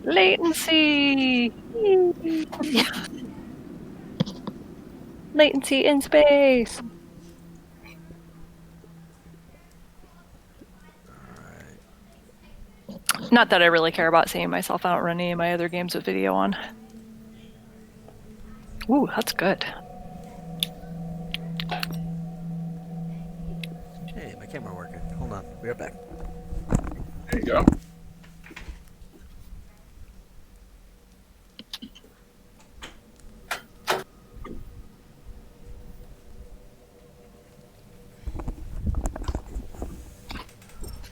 Latency! Latency in space! Not that I really care about seeing myself outrun any of my other games with video on. Ooh, that's good. Hey, my camera working. Hold on, be right back. There you go.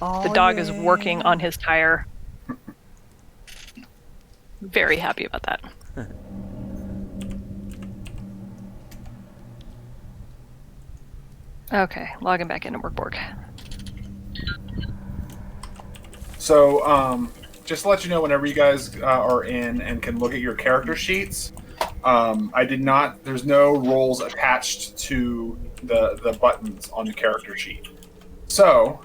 Oh, The dog is working on his tire. Very happy about that. Okay, logging back into Mork Borg. So, just to let you know, whenever you guys are in and can look at your character sheets, I did not. There's no roles attached to the buttons on the character sheet. So,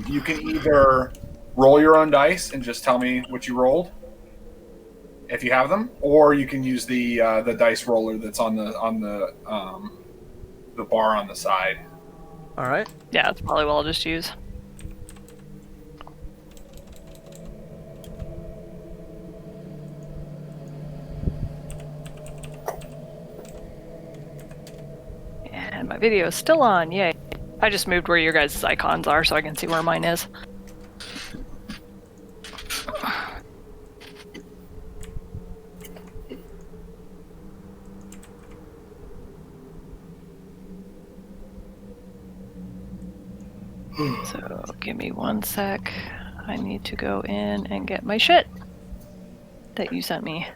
you can either roll your own dice and just tell me what you rolled, if you have them, or you can use the dice roller that's on the bar on the side. All right. Yeah, that's probably what I'll just use. And my video is still on, yay. I just moved where your guys' icons are so I can see where mine is. So give me one sec. I need to go in and get my shit that you sent me.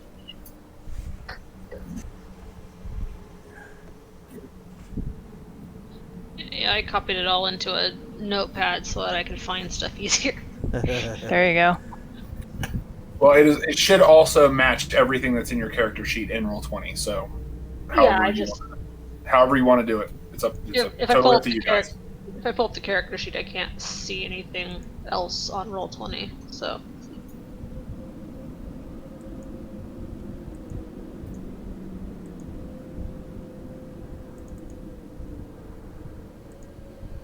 Yeah, I copied it all into a notepad so that I could find stuff easier. There you go. Well, it should also match everything that's in your character sheet in Roll20. So, however you want to do it, it's totally up to you guys. If I pull up the character sheet, I can't see anything else on Roll20. So.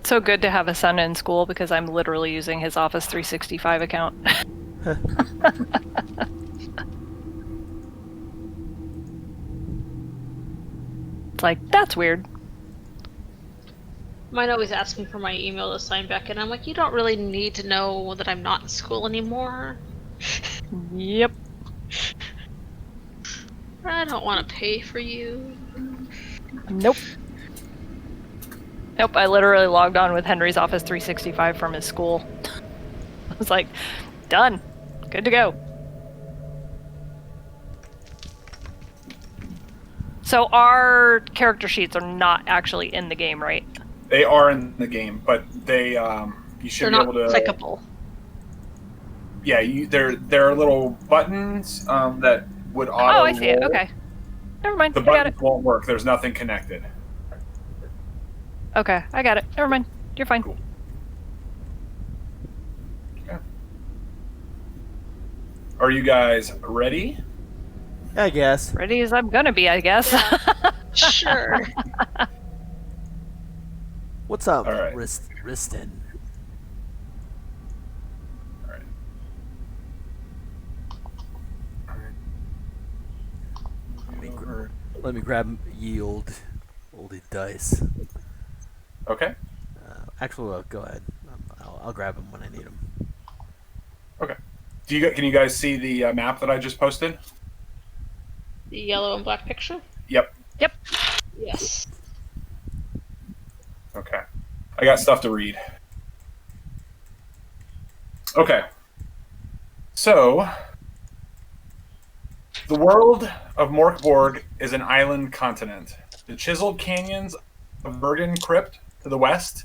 So good to have a son in school because I'm literally using his Office 365 account. It's like, that's weird. Mine always asks me for my email to sign back in. I'm like, you don't really need to know that I'm not in school anymore. Yep. I don't want to pay for you. Nope. Nope, I literally logged on with Henry's Office 365 from his school. I was like, done. Good to go. So our character sheets are not actually in the game, right? They are in the game, but they you should They're be able to. not clickable. Yeah, there are little buttons that would auto. Oh, I see it. Okay. Never mind. The I got it. buttons won't work. There's nothing connected. Okay, I got it. Never mind. You're fine. Cool. Okay. Are you guys ready? I guess. Ready as I'm gonna be, I guess. Sure. What's up, All right. Riston? All right. Let me grab ye olde dice. Okay. Actually, go ahead. I'll grab them when I need them. Okay. Can you guys see the map that I just posted? The yellow and black picture? Yep. Yep. Yes. Okay. I got stuff to read. Okay. So, the world of Mork Borg is an island continent. The chiseled canyons of Bergen Crypt to the west,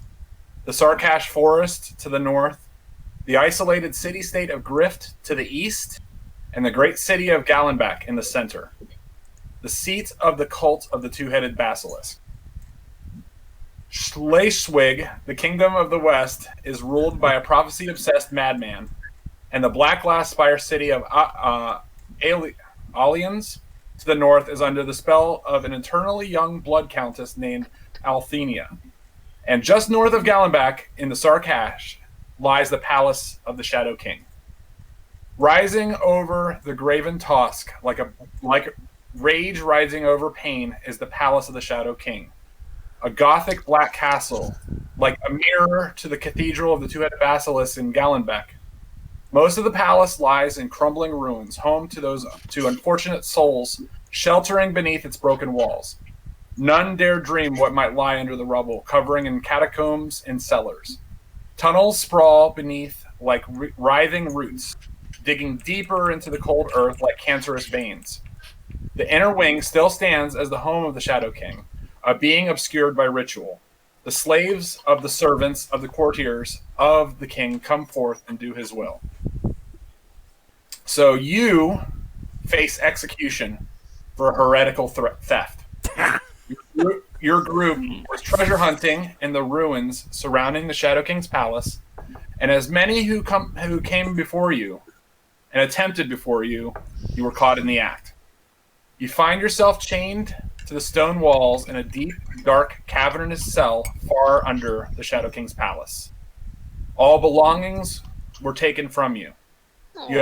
the Sarkash Forest to the north, the isolated city-state of Grift to the east, and the great city of Gallenbach in the center. The seat of the cult of the two-headed basilisk. Schleswig, the kingdom of the west, is ruled by a prophecy-obsessed madman. and the black glass spire city of Aliens to the north is under the spell of an eternally young blood countess named Althenia. And just north of Gallenbach, in the Sarkash, lies the palace of the Shadow King. Rising over the graven Tosk, like rage rising over pain, is the palace of the Shadow King. A Gothic black castle, like a mirror to the cathedral of the two-headed basilisk in Gallenbach. Most of the palace lies in crumbling ruins, home to unfortunate souls sheltering beneath its broken walls. None dare dream what might lie under the rubble, covering in catacombs and cellars. Tunnels sprawl beneath like writhing roots, digging deeper into the cold earth like cancerous veins. The inner wing still stands as the home of the Shadow King, a being obscured by ritual. The slaves of the servants of the courtiers of the king come forth and do his will. So you face execution for heretical theft. Your group was treasure hunting in the ruins surrounding the Shadow King's palace, and as many who came before you and attempted before you, you were caught in the act. You find yourself chained to the stone walls in a deep, dark, cavernous cell far under the Shadow King's palace. All belongings were taken from you. You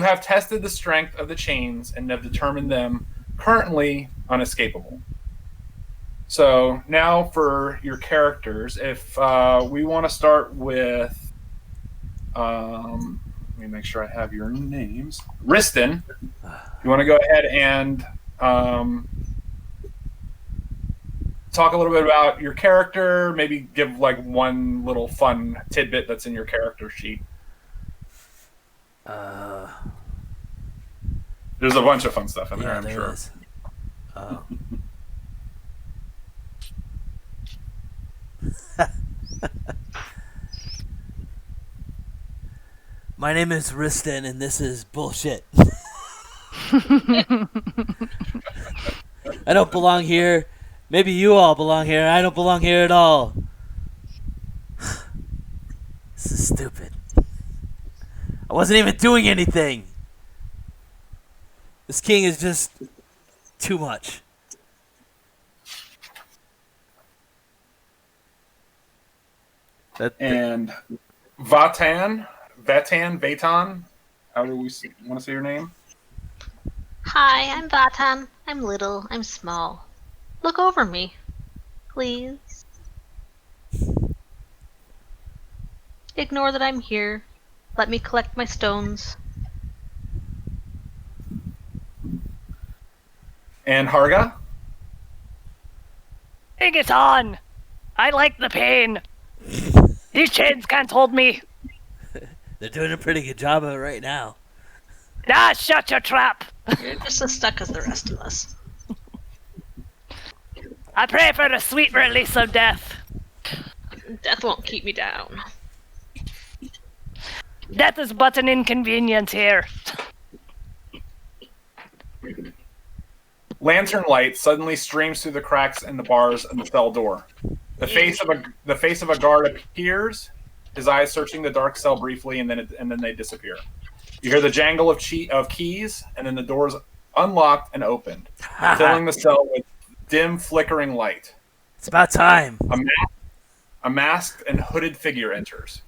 have tested the strength of the chains and have determined them currently unescapable. So now for your characters, if we want to start with, let me make sure I have your names. Riston, you want to go ahead and talk a little bit about your character, maybe give like one little fun tidbit that's in your character sheet. There's a bunch of fun stuff in there, I'm sure. Is. My name is Riston, and this is bullshit. I don't belong here. Maybe you all belong here. I don't belong here at all. This is stupid. I wasn't even doing anything. This king is just too much. And Vatan, how do we want to say your name? Hi, I'm Vatan. I'm little. I'm small. Look over me, please. Ignore that I'm here. Let me collect my stones. And Harga? Bring it on! I like the pain. These chains can't hold me. They're doing a pretty good job of it right now. Ah, shut your trap! You're just as stuck as the rest of us. I pray for the sweet release of death. Death won't keep me down. Death is but an inconvenience here. Lantern light suddenly streams through the cracks in the bars and the cell door. The face of a guard appears, his eyes searching the dark cell briefly, and then they disappear. You hear the jangle of keys, and then the doors unlocked and opened, filling the cell with dim, flickering light. It's about time. A masked and hooded figure enters.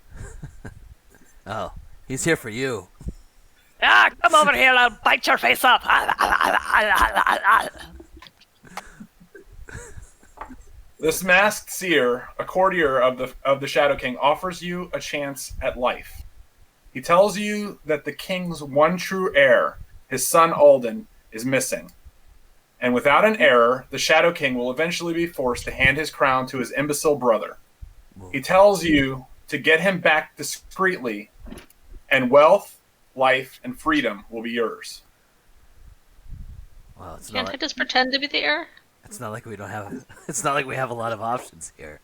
Oh, he's here for you. Ah, come over here, I'll bite your face off. This masked seer, a courtier of the Shadow King, offers you a chance at life. He tells you that the king's one true heir, his son Alden, is missing. And without an heir, the Shadow King will eventually be forced to hand his crown to his imbecile brother. He tells you to get him back discreetly, and wealth, life, and freedom will be yours. Well, Can't I just pretend to be the heir? It's not like we don't have. It's not like we have a lot of options here.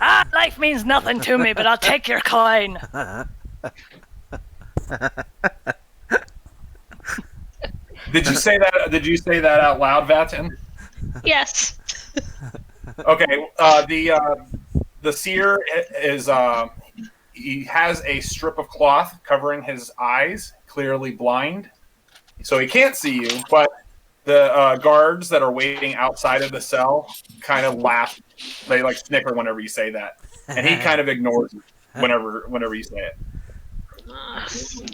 Life means nothing to me, but I'll take your coin. Did you say that? Did you say that out loud, Vatin? Yes. Okay. The seer is he has a strip of cloth covering his eyes, clearly blind, so he can't see you. But the guards that are waiting outside of the cell kind of laugh. They like snicker whenever you say that, and he kind of ignores you whenever you say it.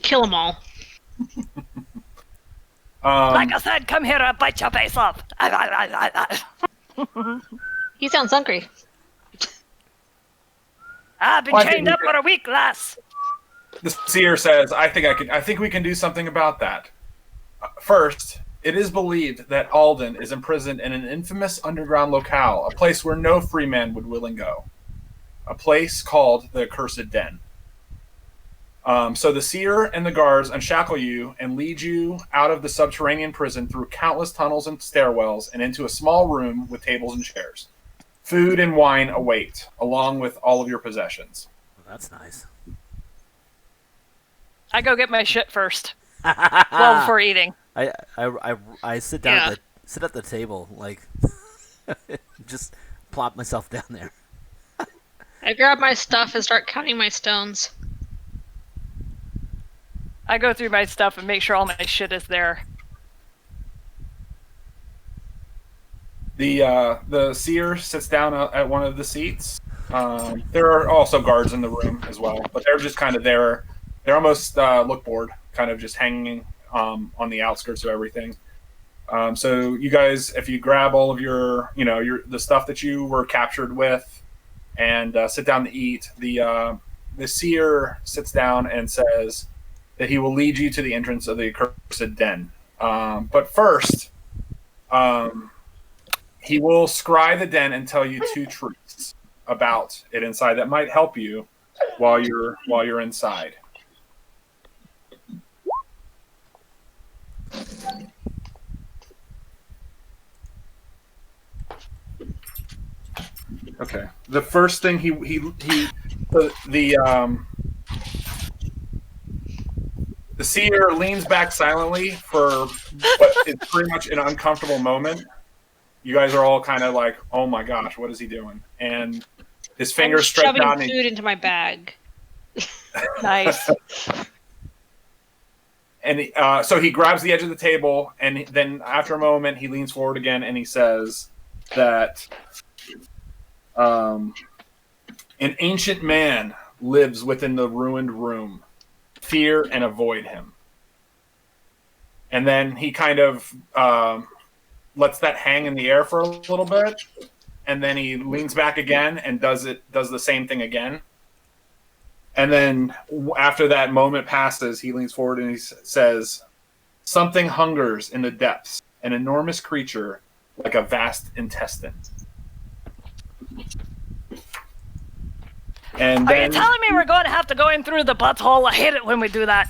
Kill them all. Like I said, come here, I'll bite your face off. He sounds hungry. I've been chained up for a week, lass. The seer says, I think we can do something about that. First, it is believed that Alden is imprisoned in an infamous underground locale, a place where no free man would will and go. A place called the Accursed Den. So the seer and the guards unshackle you and lead you out of the subterranean prison through countless tunnels and stairwells and into a small room with tables and chairs. Food and wine await, along with all of your possessions. Well, that's nice. I go get my shit first. Well, before eating. I sit down at the table, like just plop myself down there. I grab my stuff and start counting my stones. I go through my stuff and make sure all my shit is there. The seer sits down at one of the seats. There are also guards in the room as well, but they're just kind of there. They're almost look bored, kind of just hanging on the outskirts of everything. So you guys, if you grab all of the stuff that you were captured with, and sit down to eat, the seer sits down and says that he will lead you to the entrance of the Accursed Den. But first, he will scry the den and tell you 2 truths about it inside that might help you while you're inside. Okay. The first thing the seer leans back silently for what is pretty much an uncomfortable moment. You guys are all kind of like, "Oh my gosh, what is he doing?" And his fingers stretch out. Shoving food into my bag. Nice. And so he grabs the edge of the table, and then after a moment, he leans forward again, and he says that an ancient man lives within the ruined room. Fear and avoid him. And then he kind of lets that hang in the air for a little bit, and then he leans back again and does the same thing again. And then after that moment passes, he leans forward and he says, "Something hungers in the depths, an enormous creature like a vast intestine." And Are you telling me we're going to have to go in through the butthole? I hate it when we do that.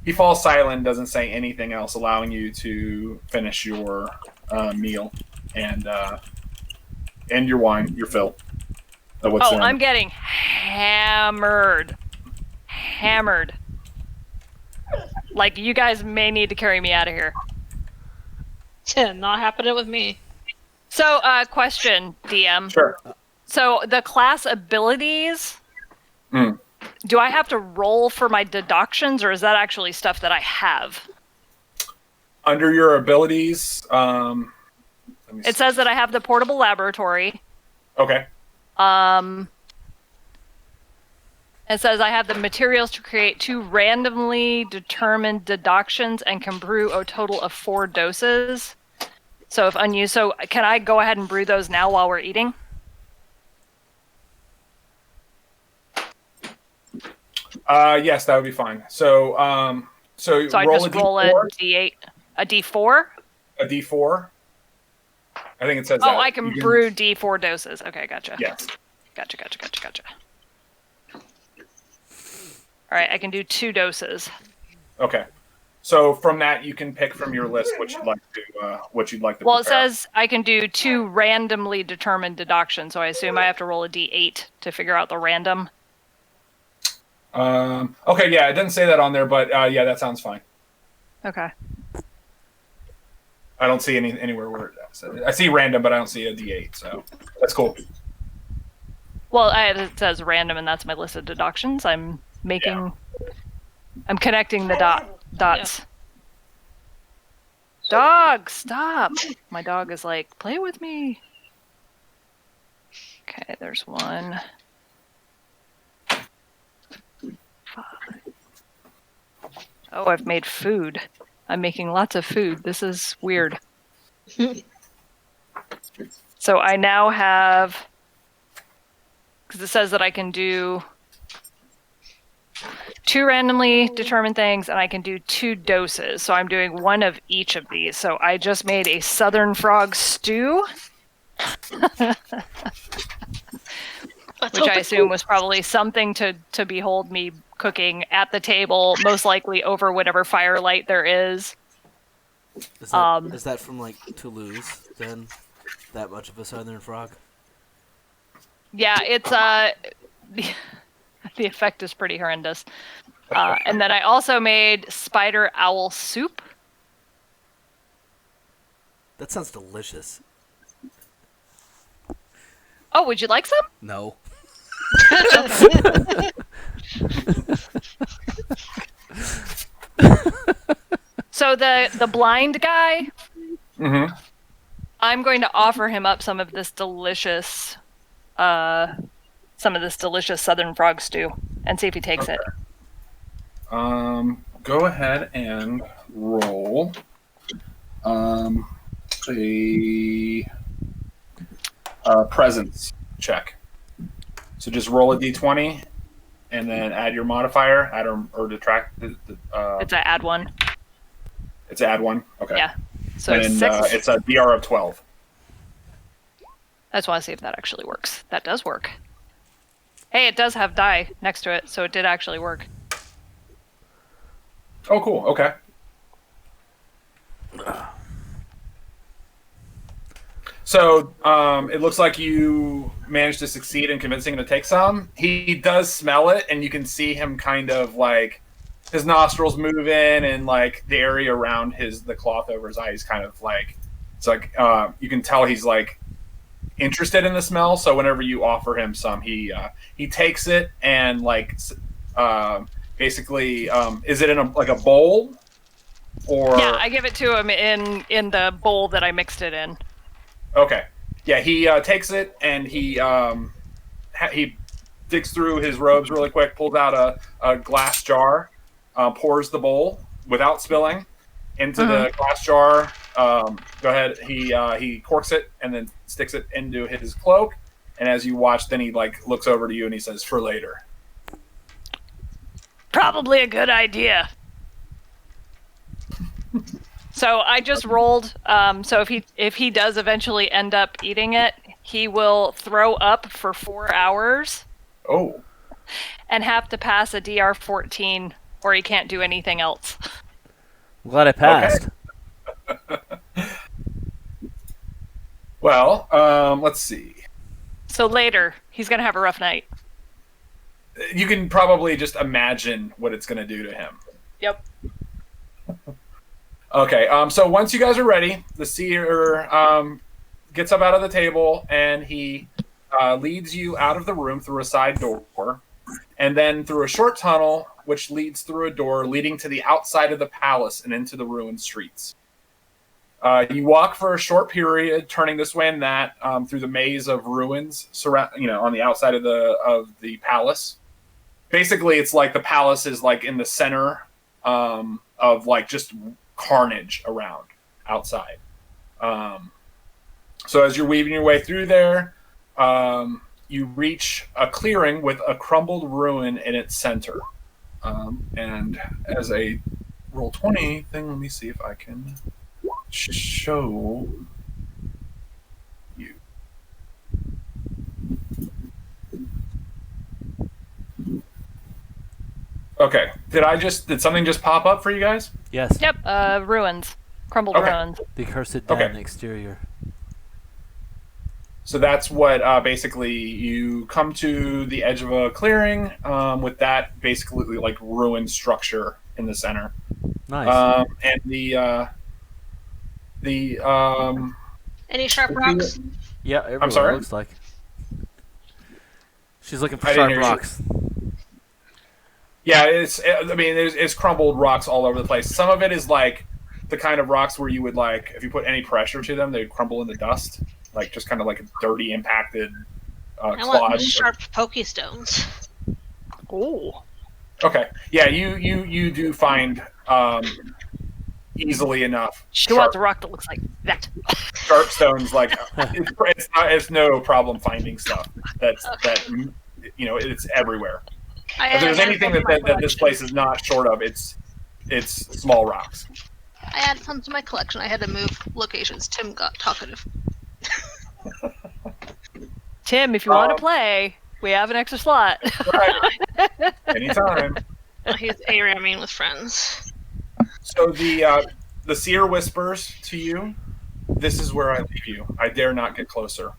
He falls silent, doesn't say anything else, allowing you to finish your meal and your wine, your fill. I'm getting hammered. Like, you guys may need to carry me out of here. Not happening with me. So, question, DM. Sure. So, the class abilities, do I have to roll for my deductions, or is that actually stuff that I have? Under your abilities, it says that I have the portable laboratory. Okay. It says I have the materials to create 2 randomly determined decoctions and can brew a total of 4 doses. So if unused, so can I go ahead and brew those now while we're eating? Yes, that would be fine. So I just roll a D8, a D4? A D4. I think it says. Oh, I can brew D4 doses. Okay, gotcha. Yes. Gotcha. All right, I can do 2 doses. Okay. So from that, you can pick from your list what you'd like to. Well, prepare. it says I can do 2 randomly determined deductions, so I assume I have to roll a D8 to figure out the random. Okay, yeah, it doesn't say that on there, but yeah, that sounds fine. Okay. I don't see anywhere where I see random, but I don't see a D8, so that's cool. Well, it says random, and that's my list of deductions. I'm making. I'm connecting the dots. Yeah. Dog, stop! My dog is like, play with me. Okay, there's 1. 5. Oh, I've made food. I'm making lots of food. This is weird. So I now have, because it says that I can do 2 randomly determined things, and I can do 2 doses. So I'm doing 1 of each of these. So I just made a southern frog stew. Which I assume was probably something to behold me cooking at the table, most likely over whatever firelight there is. Is that from like Toulouse? Then that much of a southern frog? Yeah, it's the effect is pretty horrendous. And then I also made spider owl soup. That sounds delicious. Oh, would you like some? No. So the blind guy, Mm-hmm. I'm going to offer him up some of this delicious southern frog stew and see if he takes it. Go ahead and roll a presence check. So just roll a d20 and then add your modifier, add or detract. It's an add 1. It's add 1. Okay. Yeah. So and 6. It's a DR of 12. I just want to see if that actually works. That does work. Hey, it does have die next to it, so it did actually work. Oh, cool. Okay. So it looks like you managed to succeed in convincing him to take some. He does smell it, and you can see him kind of like his nostrils move in, and like the area around the cloth over his eyes kind of like it's like you can tell he's like interested in the smell. So whenever you offer him some, he takes it and like basically is it in a bowl or? Yeah, I give it to him in the bowl that I mixed it in. Okay. Yeah, he takes it and he digs through his robes really quick, pulls out a glass jar, pours the bowl without spilling into the glass jar. Go ahead. He corks it and then sticks it into his cloak. And as you watch, then he like looks over to you and he says, "For later." Probably a good idea. So I just rolled. So if he does eventually end up eating it, he will throw up for 4 hours. Oh. And have to pass a DR 14, or he can't do anything else. I'm glad I passed. Okay. Well, let's see. So later, he's gonna have a rough night. You can probably just imagine what it's going to do to him. Yep. Okay, so once you guys are ready, the seer gets up out of the table and he leads you out of the room through a side door and then through a short tunnel which leads through a door leading to the outside of the palace and into the ruined streets. You walk for a short period, turning this way and that through the maze of ruins on the outside of the palace. Basically, it's like the palace is like in the center of like just carnage around outside. So as you're weaving your way through there, you reach a clearing with a crumbled ruin in its center. And as a roll 20 thing, let me see if I can show you. Okay. Did something just pop up for you guys? Yes. Yep. Ruins. Crumbled ruins. The cursed down exterior. So that's what basically you come to the edge of a clearing with that basically like ruined structure in the center. Nice. And Any sharp rocks? Yeah, everywhere I'm sorry? looks like. She's looking for I didn't sharp hear you. rocks. Yeah, it's crumbled rocks all over the place. Some of it is like the kind of rocks where you would like, if you put any pressure to them, they'd crumble into dust, like just kind of like a dirty, impacted I want clods. sharp pokey stones. Oh. Okay, yeah, you do find easily enough She wants a rock that looks like that. sharp stones. Like it's no problem finding stuff that it's everywhere. I If there's add anything some to my that this collection. place is not short of, it's small rocks. I add some to my collection. I had to move locations. Tim got talkative. Tim, if you want to play, we have an extra slot. Right. Anytime. He's ARAMing with friends. So the seer whispers to you, "This is where I leave you. I dare not get closer.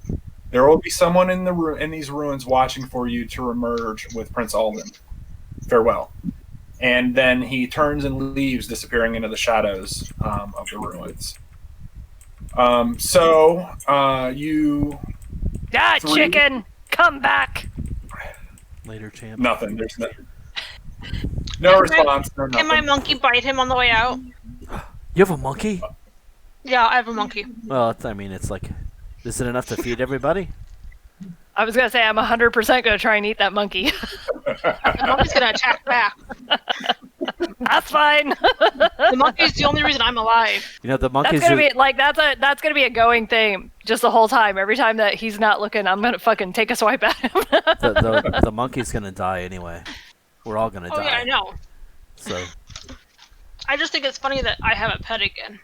There will be someone in these ruins watching for you to emerge with Prince Alden. Farewell." And then he turns and leaves, disappearing into the shadows of the ruins. You Ah, Three. chicken, come back. Later, champ. nothing. There's no response. No Can my nothing. monkey bite him on the way out? You have a monkey? Yeah, I have a monkey. Well, it's like, is it enough to feed everybody? I was gonna say I'm 100% gonna try and eat that monkey. The monkey's gonna attack back. That's fine. The monkey's the only reason I'm alive. You know, the That's monkeys. gonna be like that's gonna be a going thing just the whole time. Every time that he's not looking, I'm gonna fucking take a swipe at him. the monkey's gonna die anyway. We're all gonna Oh die. yeah, I know. So I just think it's funny that I have a pet again.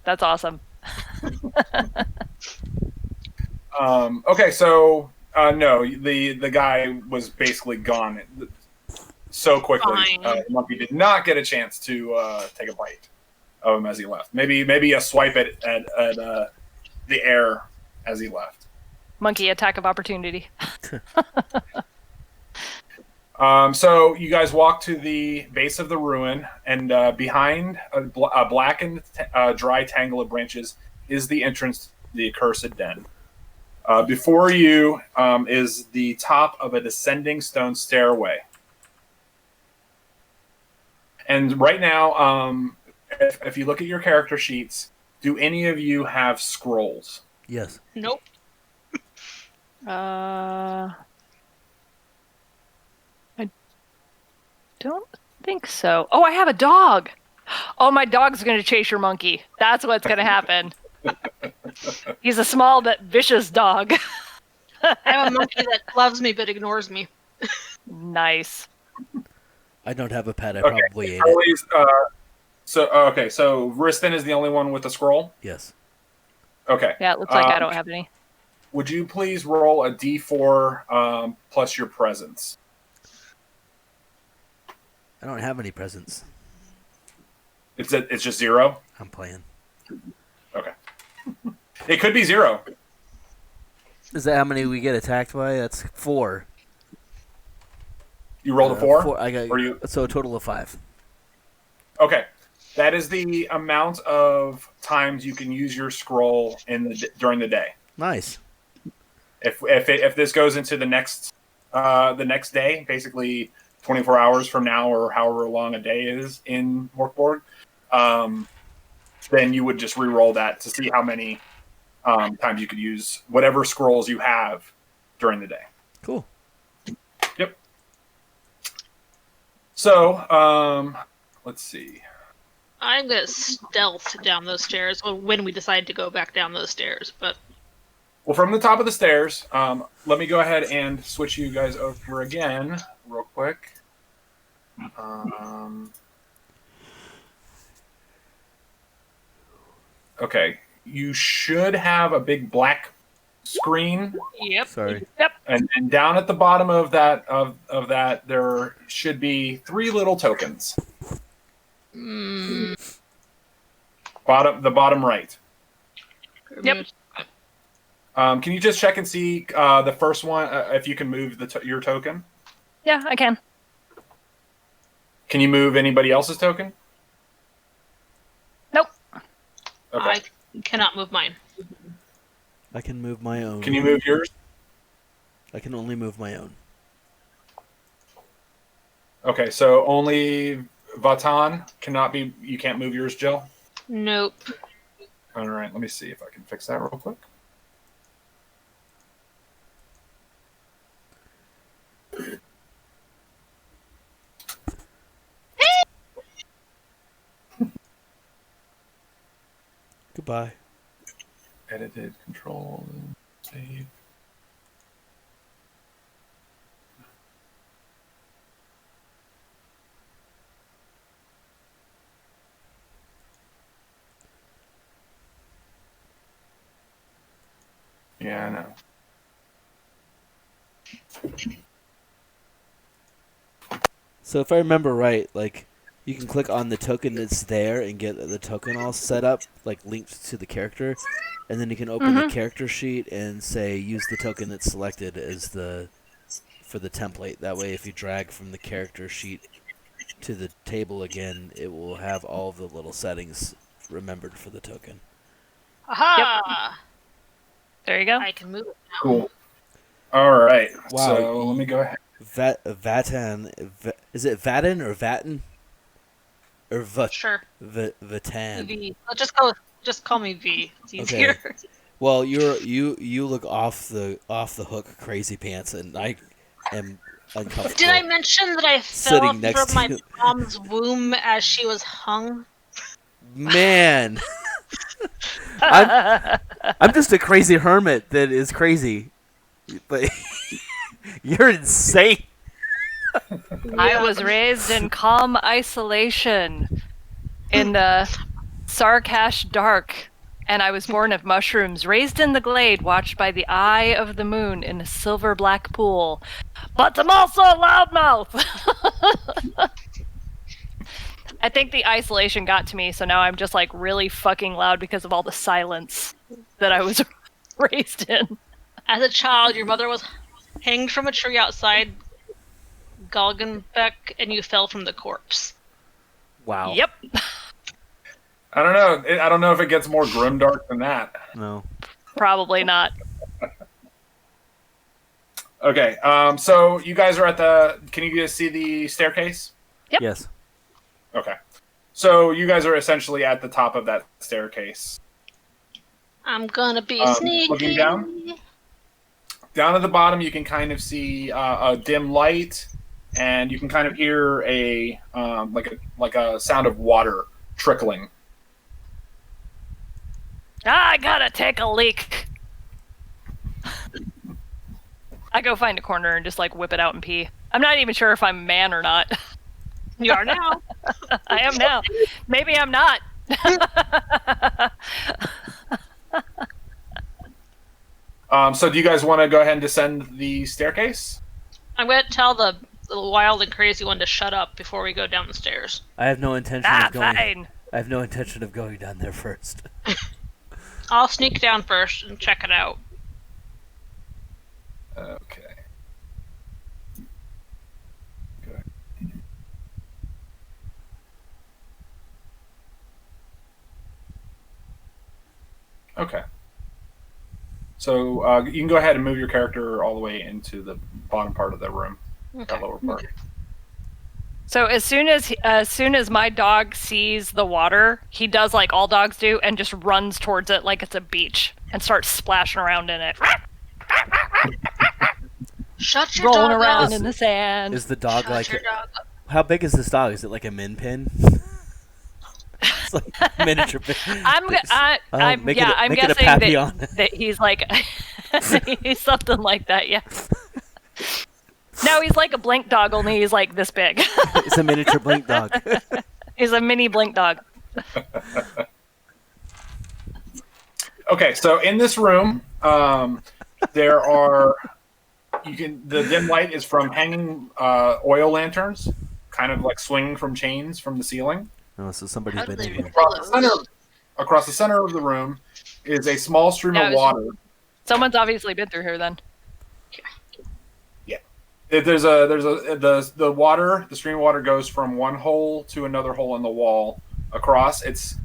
That's awesome. Okay, so no, the guy was basically gone so quickly. Fine. The monkey did not get a chance to take a bite of him as he left. Maybe a swipe at the air as he left. Monkey attack of opportunity. So you guys walk to the base of the ruin, and behind a blackened, dry tangle of branches is the entrance to the accursed den. Before you is the top of a descending stone stairway. And right now, if you look at your character sheets, do any of you have scrolls? yes. Nope. I don't think so. Oh, I have a dog. Oh, my dog's gonna chase your monkey. That's what's gonna happen. He's a small but vicious dog. I have a monkey that loves me but ignores me. Nice. I don't have a pet. I Okay. probably ate it. Always, so Riston is the only one with a scroll? Yes. Okay. Yeah, it looks like I don't have any. Would you please roll a d4 plus your presence? I don't have any presents. It's just 0? I'm playing. Okay. It could be 0. Is that how many we get attacked by? That's 4. You rolled a 4? I got. Or you- So a total of 5. Okay. That is the amount of times you can use your scroll during the day. Nice. If this goes into the next day, basically 24 hours from now or however long a day is in Mork Borg, then you would just re-roll that to see how many times you could use whatever scrolls you have during the day. Cool. Yep. So, let's see. I'm gonna stealth down those stairs when we decide to go back down those stairs, but Well, from the top of the stairs, let me go ahead and switch you guys over again real quick. Okay, you should have a big black screen, yep. Sorry. and down at the bottom of that there should be 3 little tokens. Mm, The bottom right. Yep. Can you just check and see the first one if you can move your token? Yeah, I can. Can you move anybody else's token? Nope. Okay. I cannot move mine. I can move my own. Can you move yours? I can only move my own. Okay, so only Vatan cannot be. You can't move yours, Jill. Nope. All right, let me see if I can fix that real quick. Goodbye. Edited, control, save. Yeah, I know. So if I remember right, like you can click on the token that's there and get the token all set up, like linked to the character, and then you can open the character sheet and say use the token that's selected as for the template. That way, if you drag from the character sheet to the table again, it will have all of the little settings remembered for the token. Aha! There you go. I can move it now. Cool. All right. Wow. So let me go ahead. Vatan, is it Vatin or Vatin? Or Sure. Vatan? V. Just call me V. It's easier. Okay. Well, you look off the hook, crazy pants, and I am uncomfortable. Did I mention that I fell from my mom's womb as she was hung? Man, I'm just a crazy hermit that is crazy, but you're insane. I was raised in calm isolation in the Sarkash Dark, and I was born of mushrooms, raised in the glade, watched by the eye of the moon in a silver black pool. But I'm also a loudmouth! I think the isolation got to me, so now I'm just like really fucking loud because of all the silence that I was raised in. As a child, your mother was hanged from a tree outside Galgenbeck, and you fell from the corpse. Wow. Yep. I don't know. I don't know if it gets more grimdark than that. No. Probably not. Okay. So you guys are at the. Can you guys see the staircase? Yep. Yes. Okay. So you guys are essentially at the top of that staircase. I'm gonna be sneaky. Looking down. Down at the bottom, you can kind of see a dim light, and you can kind of hear a like a sound of water trickling. I gotta take a leak. I go find a corner and just like whip it out and pee. I'm not even sure if I'm a man or not. You are now. I am now. Maybe I'm not. So do you guys want to go ahead and descend the staircase? I'm gonna tell the wild and crazy one to shut up before we go down the stairs. I have no intention of going. Fine. I have no intention of going down there first. I'll sneak down first and check it out. Okay. Good. Okay. So you can go ahead and move your character all the way into the bottom part of the room, Okay. that lower part. So as soon as my dog sees the water, he does like all dogs do and just runs towards it like it's a beach and starts splashing around in it. Shut your Rolling dog around up. in the sand. Is the dog Shut like? your dog up. How big is this dog? Is it like a min pin? It's like miniature. I'm make it a guessing papillon. that he's like he's something like that, yeah. No, he's like a blink dog, only he's like this big. It's a miniature blink dog. He's a mini blink dog. Okay, so in this room, there are the dim light is from hanging oil lanterns, kind of like swinging from chains from the ceiling. Oh, so somebody's How been do in they here. Across the center of the room is a small stream of water. Someone's obviously been through here then. The water, the stream of water goes from one hole to another hole in the wall across. It's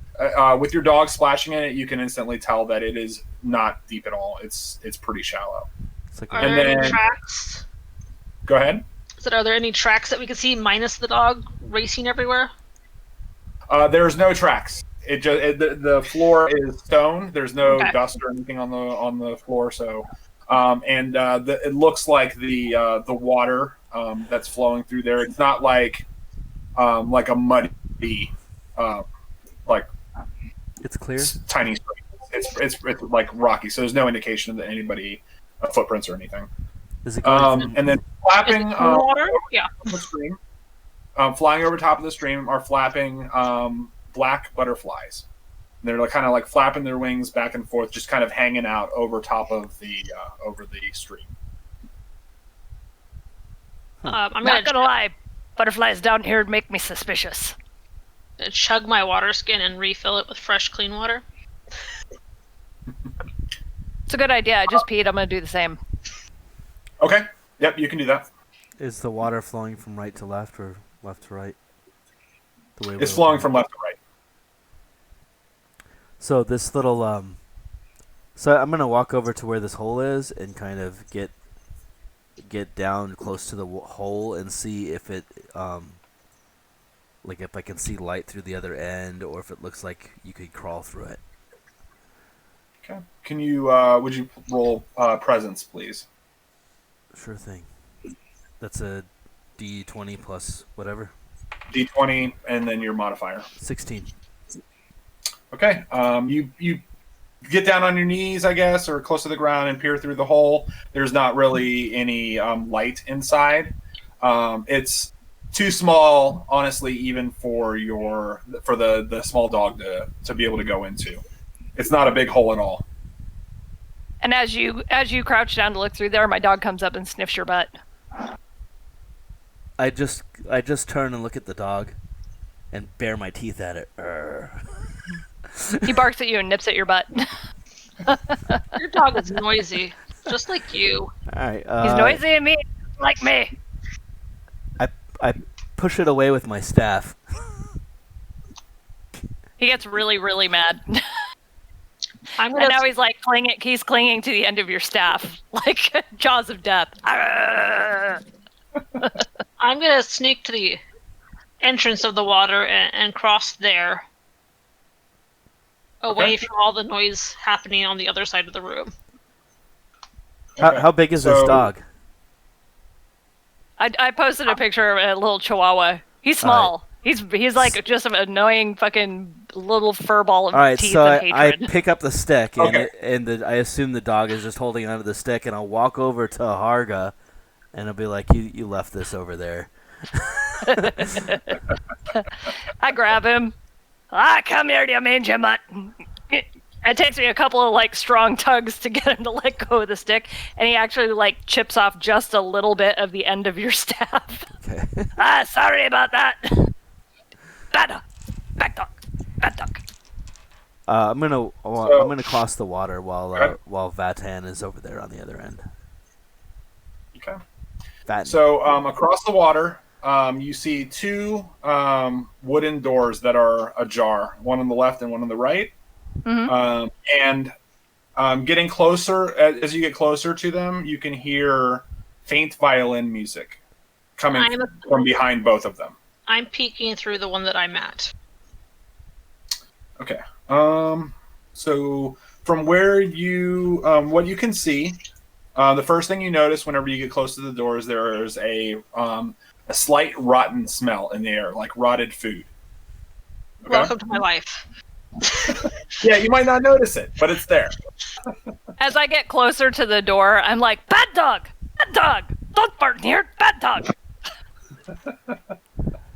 with your dog splashing in it, you can instantly tell that it is not deep at all. It's pretty shallow. It's like Are And there any then- tracks? Go ahead. So are there any tracks that we can see minus the dog racing everywhere? There's no tracks. The floor is stone. There's no Okay. dust or anything on the floor. So, it looks like the water that's flowing through there. It's not like a muddy, like It's clear. tiny stream. It's like rocky. So there's no indication that anybody footprints or anything. Is it going? And then Is flapping it water? Yeah. the stream, flying over top of the stream are flapping black butterflies. And they're kind of like flapping their wings back and forth, just kind of hanging out over top of the stream. I'm Not gonna lie, butterflies down here make me suspicious. gonna chug my water skin and refill it with fresh, clean water. It's a good idea. I just peed. I'm gonna do the same. Okay. Yep, you can do that. Is the water flowing from right to left or left to right? The way It's we're flowing looking? from left to right. So this little so I'm gonna walk over to where this hole is and kind of get down close to the hole and see if it like if I can see light through the other end or if it looks like you could crawl through it. Okay. Can you would you roll presence, please? Sure thing. That's a D20 plus whatever. D20 and then your modifier. 16. Okay. You get down on your knees, I guess, or close to the ground and peer through the hole. There's not really any light inside. It's too small, honestly, even for the small dog to be able to go into. It's not a big hole at all. And as you crouch down to look through there, my dog comes up and sniffs your butt. I just turn and look at the dog and bare my teeth at it. Urgh. He barks at you and nips at your butt. Your dog is noisy, just like you. All right. He's noisy and mean, like me. I push it away with my staff. He gets really, really mad. I'm And now gonna, he's like he's clinging to the end of your staff, like jaws of death. I'm gonna sneak to the entrance of the water and cross there, away Okay. from all the noise happening on the other side of the room. Okay. How big is this So- dog? I posted a picture of a little chihuahua. He's small. He's like just an annoying fucking little fur ball of All right, teeth so and I hatred. pick up the stick, and Okay. I assume the dog is just holding onto the stick, and I'll walk over to Harga, and I'll be like, you left this over there. I grab him. Come here, you mangy mutt. It takes me a couple of like strong tugs to get him to let go of the stick, and he actually like chips off just a little bit of the end of your staff. Okay. Sorry about that. Bad dog. Bad dog. Bad dog. I'm gonna cross the water while Okay. while Vatan is over there on the other end. Okay. Vatan. So across the water, you see two wooden doors that are ajar, one on the left and one on the right. Mhm. And getting closer, as you get closer to them, you can hear faint violin music coming from behind both of them. I'm peeking through the one that I'm at. Okay. So from where you, what you can see, the first thing you notice whenever you get close to the doors, there is a slight rotten smell in the air, like rotted food. Okay? Welcome to my life. Yeah, you might not notice it, but it's there. As I get closer to the door, I'm like, bad dog! Bad dog! Don't fart in here! Bad dog!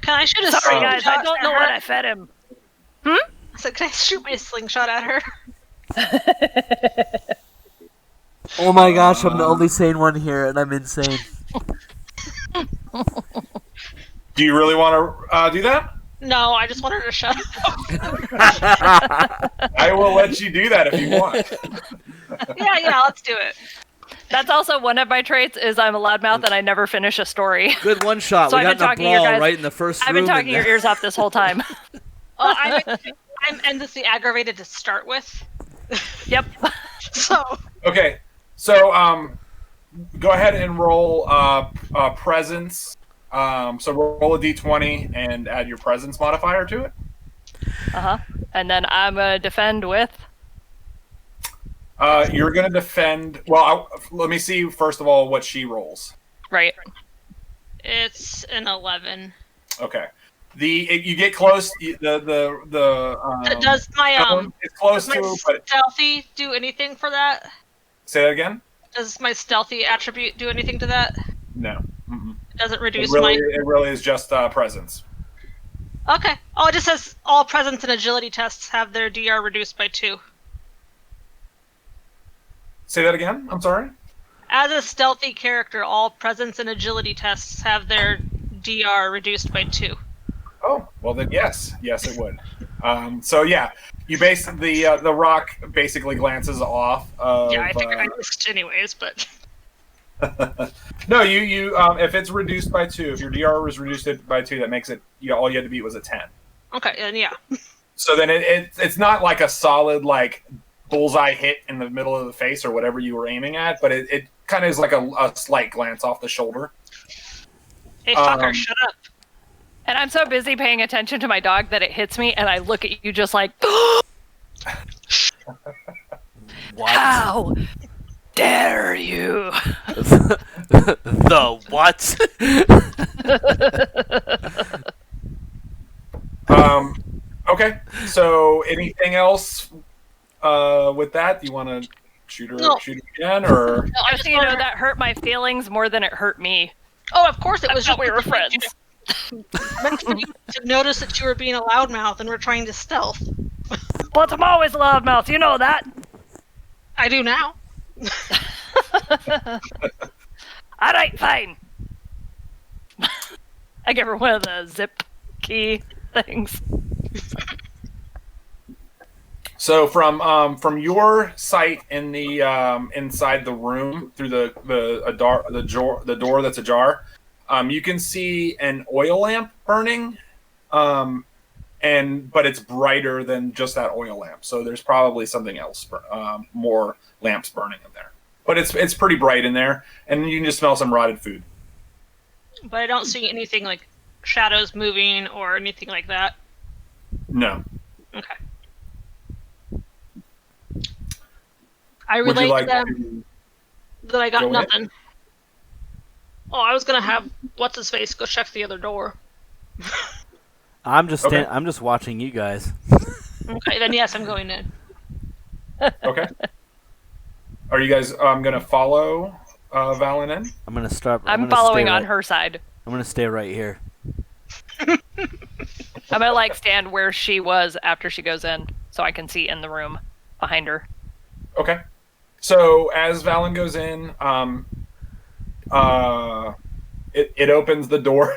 Can I shoot a Sorry, slingshot guys, I don't know at what her? I fed him. So can I shoot my slingshot at her? Oh my gosh, I'm the only sane one here, and I'm insane. Do you really want to do that? No, I just want her to shut up. I will let you do that if you want. Yeah, let's do it. That's also one of my traits is I'm a loudmouth and I never finish a story. Good one shot. So We I've got been in a talking to you brawl guys- right in the first I've room. been talking and your ears off this whole time. I'm endlessly aggravated to start with. Yep. So Okay, so go ahead and roll presence. So roll a d20 and add your presence modifier to it. And then I'm gonna defend with. You're going to defend. Well, let me see first of all what she rolls. Right. It's an 11. Okay. You get close. Does my it's close does my to, but stealthy do anything for that? say that again. Does my stealthy attribute do anything to that? No. Mm-mm. It doesn't reduce It really is just presence. Okay. Oh, it just says all presence and agility tests have their DR reduced by 2. Say that again. I'm sorry. As a stealthy character, all presence and agility tests have their DR reduced by 2. Oh, well then, yes, it would. So yeah, you basically the rock basically glances off. Yeah, I figured I missed anyways, but no, you if it's reduced by 2, if your DR was reduced by 2, that makes it all you had to beat was a 10. okay, then yeah. So then it's not like a solid like bullseye hit in the middle of the face or whatever you were aiming at, but it kind of is like a slight glance off the shoulder. Hey, fucker, shut up. And I'm so busy paying attention to my dog that it hits me, and I look at you just like, What? how dare you? The what? Okay. So anything else with that? Do you want to shoot her again, or? No, I Just so you know, that hurt my feelings more than it hurt me. Oh, of course it was. I thought we were friends. Meant for you to notice that you were being a loudmouth and we're trying to stealth. But I'm always a loudmouth, you know that. I do now. Alright, fine. I give her one of the zip key things. So from your sight in the inside the room through the door that's ajar, you can see an oil lamp burning, but it's brighter than just that oil lamp. So there's probably something else, more lamps burning in there. But it's pretty bright in there, and you can just smell some rotted food. But I don't see anything like shadows moving or anything like that. No. Okay. I Would you relate like to them to that I got go in? nothing. Oh, I was gonna have what's his face go check the other door. I'm just Okay. I'm just watching you guys. Okay, then yes, I'm going in. Okay. Are you guys gonna follow Valen in? I'm gonna start. I'm gonna following stay on right- her side. I'm gonna stay right here. I'm gonna like stand where she was after she goes in, so I can see in the room behind her. Okay. So as Valen goes in, it opens the door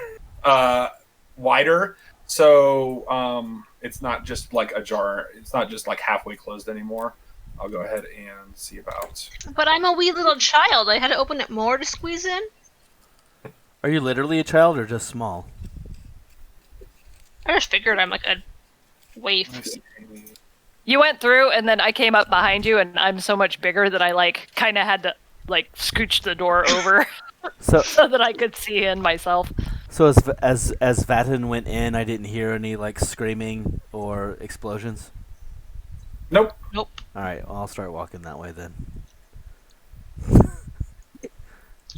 wider. So it's not just like ajar. It's not just like halfway closed anymore. I'll go ahead and see about. But I'm a wee little child. I had to open it more to squeeze in. Are you literally a child or just small? I just figured I'm like a waif. You went through, and then I came up behind you, and I'm so much bigger that I like kind of had to like scooch the door over So so that I could see in myself. so as Vatten went in, I didn't hear any like screaming or explosions. Nope. Nope. All right, well, I'll start walking that way then.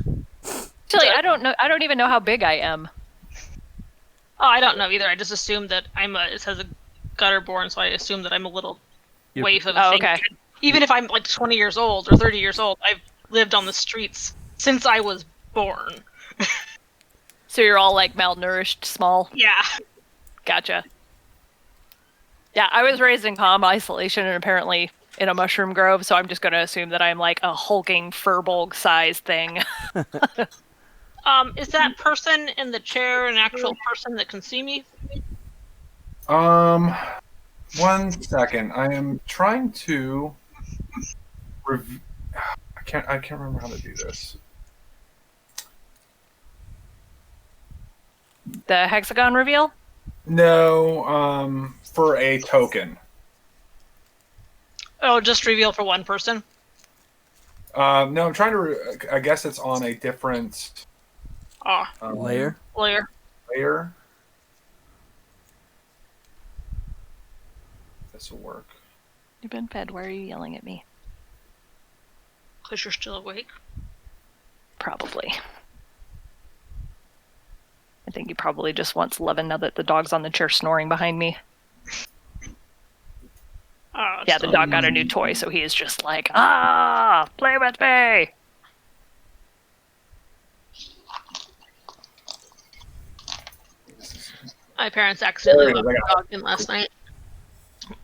Actually, I don't know. I don't even know how big I am. Oh, I don't know either. I just assumed that it says a gutter born, so I assume that I'm a little You're- waif of a Oh, thing. okay. Even if I'm like 20 years old or 30 years old, I've lived on the streets since I was born. So you're all like malnourished, small. Yeah. Gotcha. Yeah, I was raised in calm isolation and apparently in a mushroom grove, so I'm just going to assume that I'm like a hulking furbolg size thing. Is that person in the chair an actual person that can see me? 1 second. I am trying to. I can't remember how to do this. The hexagon reveal? No. For a token. Oh, just reveal for one person? No, I'm trying to. I guess it's on a different Ah, Layer? layer. layer. This will work. You've been fed. Why are you yelling at me? Because you're still awake. Probably. I think he probably just wants love, and now that the dog's on the chair snoring behind me. Ah, Yeah, the dog got a new toy, so he is just like, play with me. My parents accidentally There it let is, I the got dog in last night.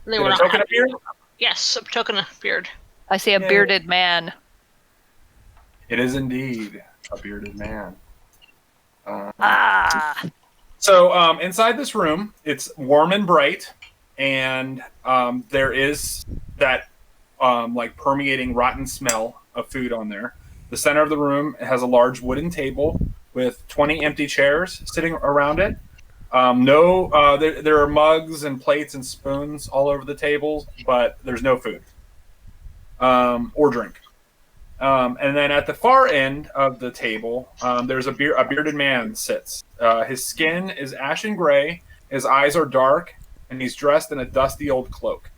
They Did were a not token happy. appear? Yes, a token of beard. I see a Yay. bearded man. It is indeed a bearded man. So inside this room, it's warm and bright, and there is that like permeating rotten smell of food on there. The center of the room has a large wooden table with 20 empty chairs sitting around it. There are mugs and plates and spoons all over the tables, but there's no food or drink. And then at the far end of the table, there's a bearded man sits. His skin is ashen gray, his eyes are dark, and he's dressed in a dusty old cloak.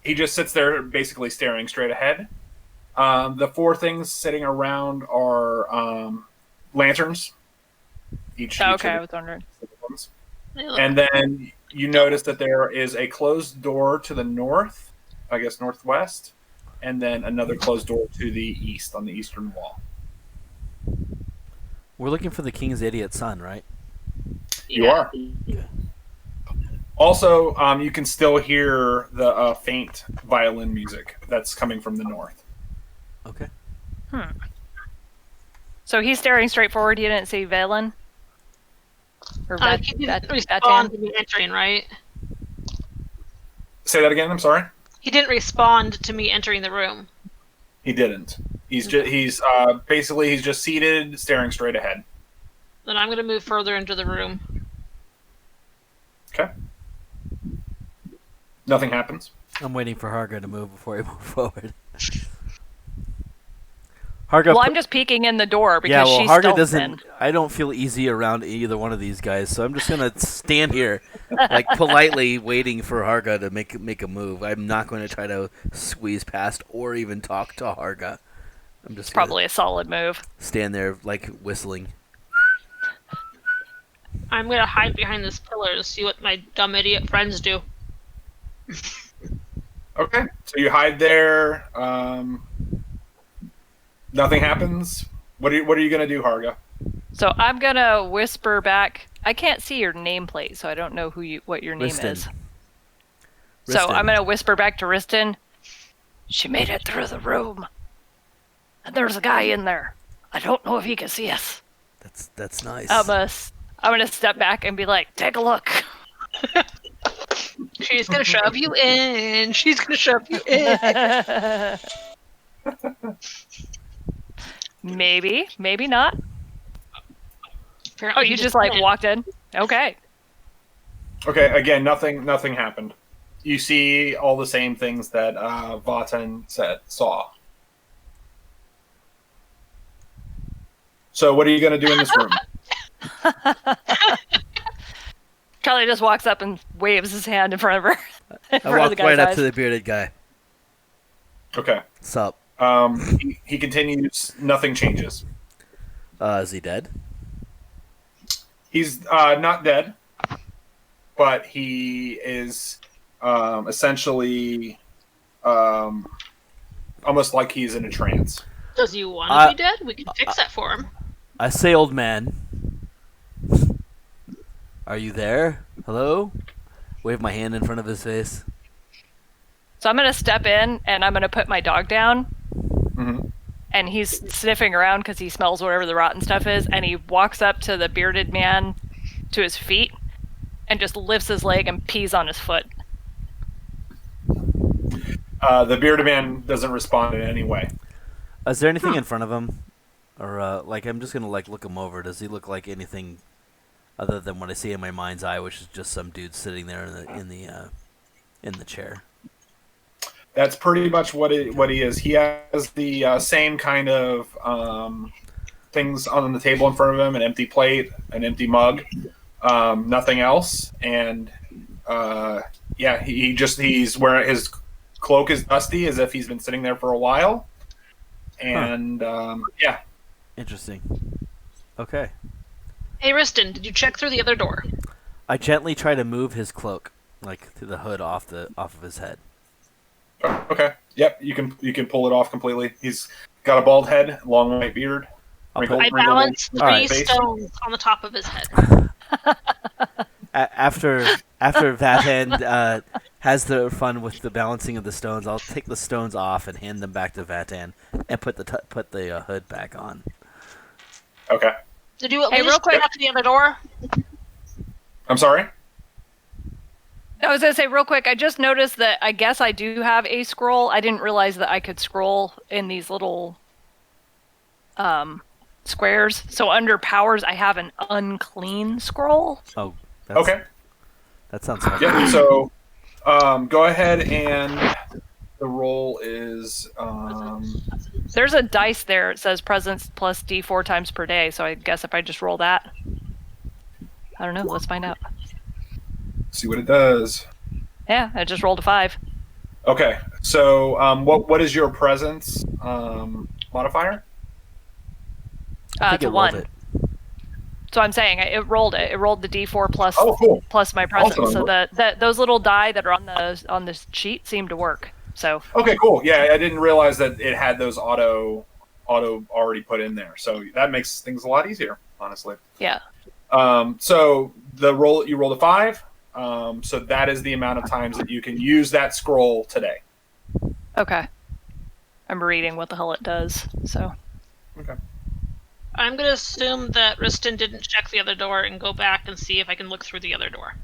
He just sits there basically staring straight ahead. The four things sitting around are lanterns. Each Okay, of I was wondering. the ones. They look- And then you notice that there is a closed door to the north, I guess northwest, and then another closed door to the east on the eastern wall. We're looking for the king's idiot son, right? You are. Also, you can still hear the faint violin music that's coming from the north. Okay. So he's staring straight forward. He didn't see Valen? Or he didn't Vatan? respond to me entering, right? Say that again. I'm sorry. He didn't respond to me entering the room. He didn't. He's basically he's just seated, staring straight ahead. Then I'm going to move further into the room. Okay. Nothing happens. I'm waiting for Harga to move before I move forward. Harga, Well, I'm just peeking in the door because yeah, well, she's Harga stealth doesn't. in. I don't feel easy around either one of these guys, so I'm just gonna stand here, like politely waiting for Harga to make a move. I'm not going to try to squeeze past or even talk to Harga. I'm just gonna Probably a solid move. stand there like whistling. I'm going to hide behind this pillar and see what my dumb idiot friends do. Okay. So you hide there. Nothing happens. What are you gonna do, Harga? So I'm gonna whisper back. I can't see your nameplate, so I don't know what your name Riston. is. So Riston. I'm gonna whisper back to Riston. She made it through the room, and there's a guy in there. I don't know if he can see us. That's nice. I'm gonna step back and be like, take a look. She's going to shove you in. She's going to shove you in. Maybe not. Apparently Oh, you just like went. walked in. Okay. Okay. Again, nothing happened. You see all the same things that Vatan saw. So what are you gonna do in this room? Charlie just walks up and waves his hand in front of her. I walk right up to the bearded guy. Okay. What's up? He continues. Nothing changes. Is he dead? He's not dead, but he is essentially almost like he's in a trance. Does he want to be dead? We can fix that for him. I say, old man. Are you there? Hello? Wave my hand in front of his face. So I'm gonna step in and I'm gonna put my dog down. Mm-hmm. And he's sniffing around because he smells whatever the rotten stuff is. And he walks up to the bearded man to his feet and just lifts his leg and pees on his foot. The bearded man doesn't respond in any way. Is there anything in front of him? Or, I'm just gonna, look him over. Does he look like anything other than what I see in my mind's eye, which is just some dude sitting there in the chair? That's pretty much what he is. He has the same kind of things on the table in front of him: an empty plate, an empty mug, nothing else. And he's wearing his cloak is dusty, as if he's been sitting there for a while. And Interesting. Okay. Hey, Riston, did you check through the other door? I gently try to move his cloak, like to the hood off of his head. Oh, okay. Yep. You can pull it off completely. He's got a bald head, long white beard. I'll put- I balanced three Alright. stones on the top of his head. After Vatan has the fun with the balancing of the stones, I'll take the stones off and hand them back to Vatan and put the hood back on. Okay. Did you at Hey, least real quick. check the other door? I'm sorry. I was gonna say real quick. I just noticed that I guess I do have a scroll. I didn't realize that I could scroll in these little squares. So under powers, I have an unclean scroll. Oh, Okay. That sounds fun. Yeah. So, go ahead and the roll is. There's a dice there. It says presence plus D4 times per day. So I guess if I just roll that, I don't know. Let's find out. See what it does. Yeah, I just rolled a 5. Okay. So, what is your presence modifier? I think It's it a rolled 1. it. So I'm saying it rolled it. It rolled the D4 plus Oh, cool. plus my presence. Awesome. So that those little die that are on the sheet seem to work. So Okay, cool. Yeah, I didn't realize that it had those auto already put in there. So that makes things a lot easier, honestly. yeah. So the roll you rolled a 5. So that is the amount of times that you can use that scroll today. Okay. I'm reading what the hell it does. So Okay. I'm going to assume that Riston didn't check the other door and go back and see if I can look through the other door.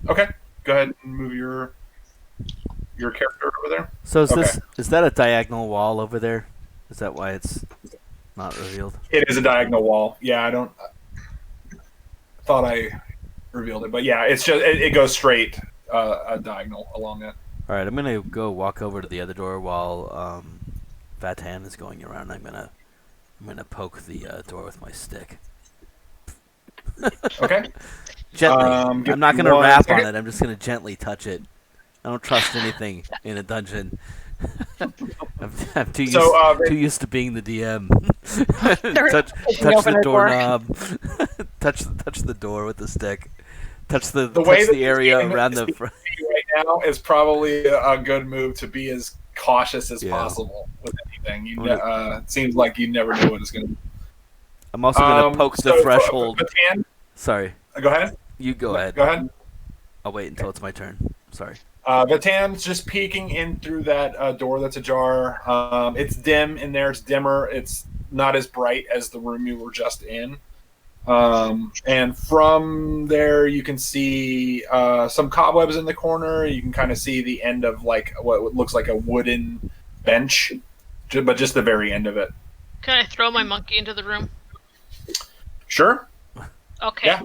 Okay. Go ahead and move your character over there. So Okay. is that a diagonal wall over there? Is that why it's not revealed? It is a diagonal wall. Yeah, I thought I revealed it, but yeah, it's just it goes straight a diagonal along it. All right, I'm gonna go walk over to the other door while Vatan is going around. I'm gonna poke the door with my stick. Okay. Gently. give I'm not me gonna one rap second. on it. I'm just gonna gently touch it. I don't trust anything in a dungeon. I'm too used, So, too used to being the DM. touch open the a door. doorknob. touch the door with the stick. Touch the way that area this game around is the being front. right now is probably a good move to be as cautious as Yeah. possible with anything. Right. It seems like you never know what it's going to. I'm also gonna poke the threshold. Batan, Sorry, go ahead. you go ahead. Go ahead. I'll wait until it's my turn. Sorry. Batan's just peeking in through that door that's ajar. It's dim in there. It's dimmer. It's not as bright as the room you were just in. And from there, you can see some cobwebs in the corner. You can kind of see the end of like what looks like a wooden bench, but just the very end of it. Can I throw my monkey into the room? Sure. Okay. Yeah.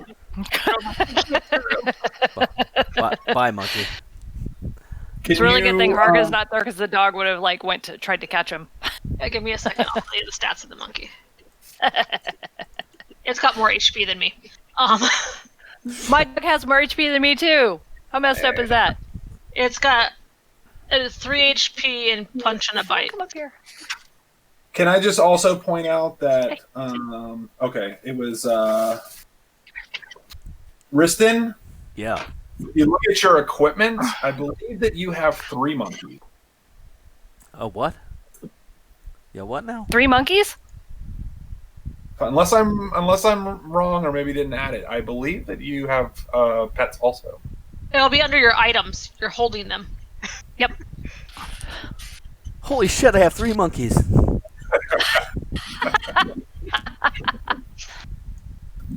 Bye, monkey. it's a really good thing Harga's not there because the dog would have tried to catch him. Yeah, give me a second. I'll tell you the stats of the monkey. It's got more HP than me. My dog has more HP than me too. How messed up is that? It's got 3 HP and punch and a bite. Come up here. Can I just also point out that okay, it was Riston. Yeah. You look at your equipment. I believe that you have 3 monkeys. Oh, what? Yeah, what now? 3 monkeys? Unless I'm wrong, or maybe didn't add it. I believe that you have pets also. It'll be under your items. You're holding them. Yep. Holy shit! I have 3 monkeys.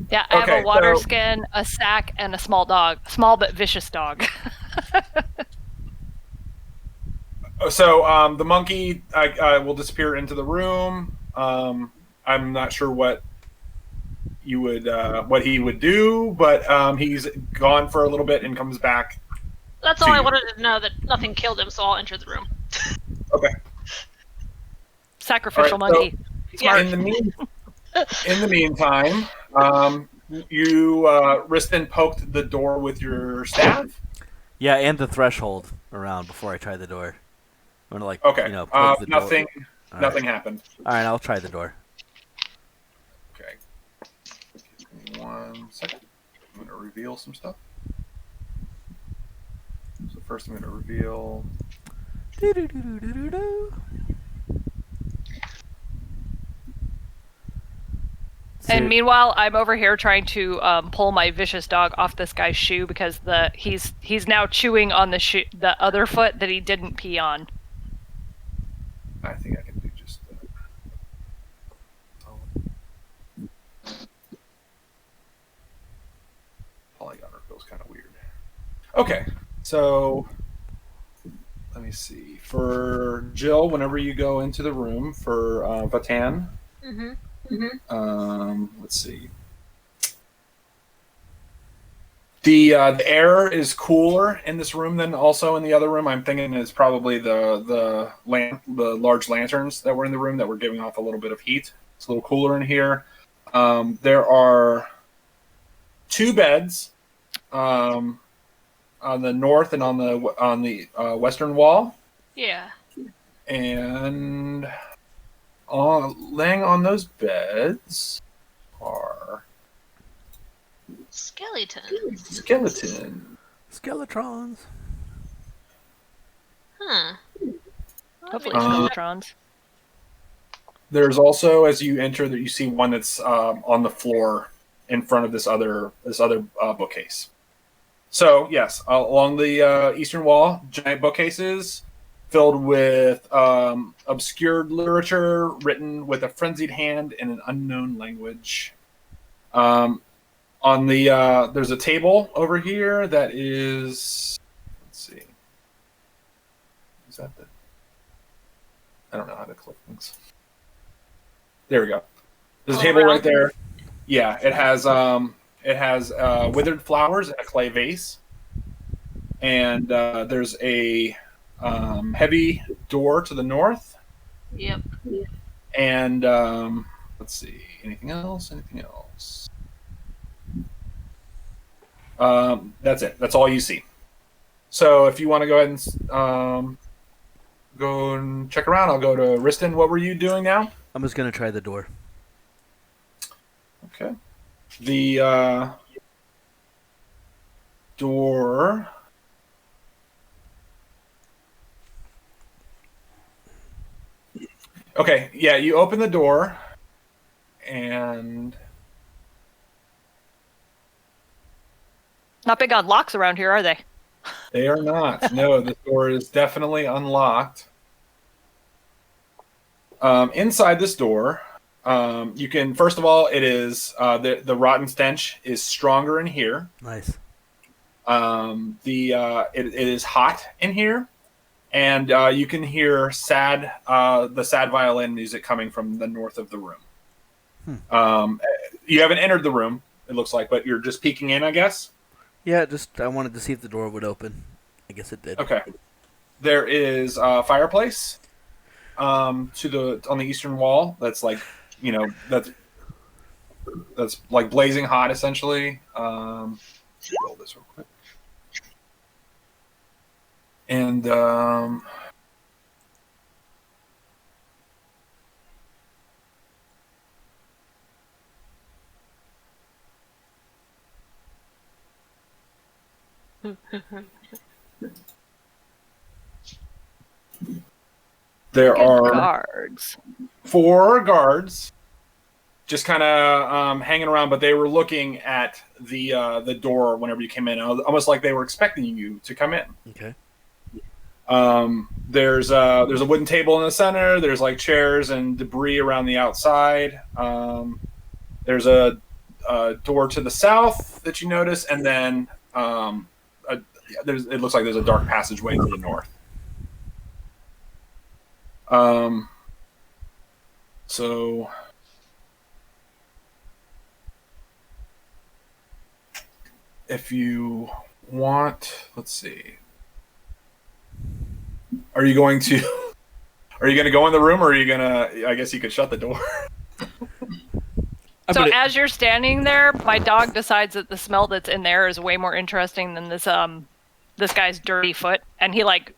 Yeah, I Okay, have a water so- skin, a sack, and a small dog. Small but vicious dog. So the monkey will disappear into the room. I'm not sure what he would do, but he's gone for a little bit and comes back. That's all To I you. wanted to know, that nothing killed him, so I'll enter the room. Okay. Sacrificial All right, so- monkey. Smart. In the meantime, you Riston poked the door with your staff. Yeah, and the threshold around before I try the door. I'm gonna Okay. poke the door. Nothing. All Nothing right. happened. All right, I'll try the door. Okay. Give me 1 second. I'm gonna reveal some stuff. So first, I'm gonna reveal. Do-do-do-do-do-do. And meanwhile, I'm over here trying to pull my vicious dog off this guy's shoe because he's now chewing on the other foot that he didn't pee on. I think I can do just. Polygon feels kind of weird. Okay, so let me see. For Jill, whenever you go into the room for Vatan, let's see. The air is cooler in this room than also in the other room. I'm thinking it's probably the large lanterns that were in the room that were giving off a little bit of heat. It's a little cooler in here. There are 2 beds on the north and on the western wall, Yeah. and laying on those beds are Skeleton. Skeletrons. Huh. Hopefully, Uh, skeletrons. There's also, as you enter, that you see one that's on the floor in front of this other bookcase. So yes, along the eastern wall, giant bookcases filled with obscure literature written with a frenzied hand in an unknown language. On the there's a table over here that is, let's see, is that the? I don't know how to click things. There we go. There's a table right there. Yeah, it has withered flowers in a clay vase, and there's a heavy door to the north. Yep. And let's see, anything else? That's it. That's all you see. So if you want to go ahead and go and check around, I'll go to Riston. What were you doing now? I'm just gonna try the door. Okay. The door. Okay, yeah, you open the door, and Not big on locks around here, are they? they are not. No, the door is definitely unlocked. Inside this door, you can, first of all, it is the rotten stench is stronger in here. Nice. It is hot in here, and you can hear the sad violin music coming from the north of the room. You haven't entered the room, it looks like, but you're just peeking in, I guess. Yeah, I wanted to see if the door would open. I guess it did. Okay. There is a fireplace on the eastern wall. That's like, that's like blazing hot, essentially. Roll this real quick. And there are Guards. 4 guards just kind of hanging around, but they were looking at the door whenever you came in, almost like they were expecting you to come in. Okay. There's a wooden table in the center. There's like chairs and debris around the outside. There's a door to the south that you notice, and then it looks like there's a dark passageway to the north. So if you want, let's see. Are you going to Are you gonna go in the room, or are you gonna? I guess you could shut the door. So as you're standing there, my dog decides that the smell that's in there is way more interesting than this guy's dirty foot, and he like,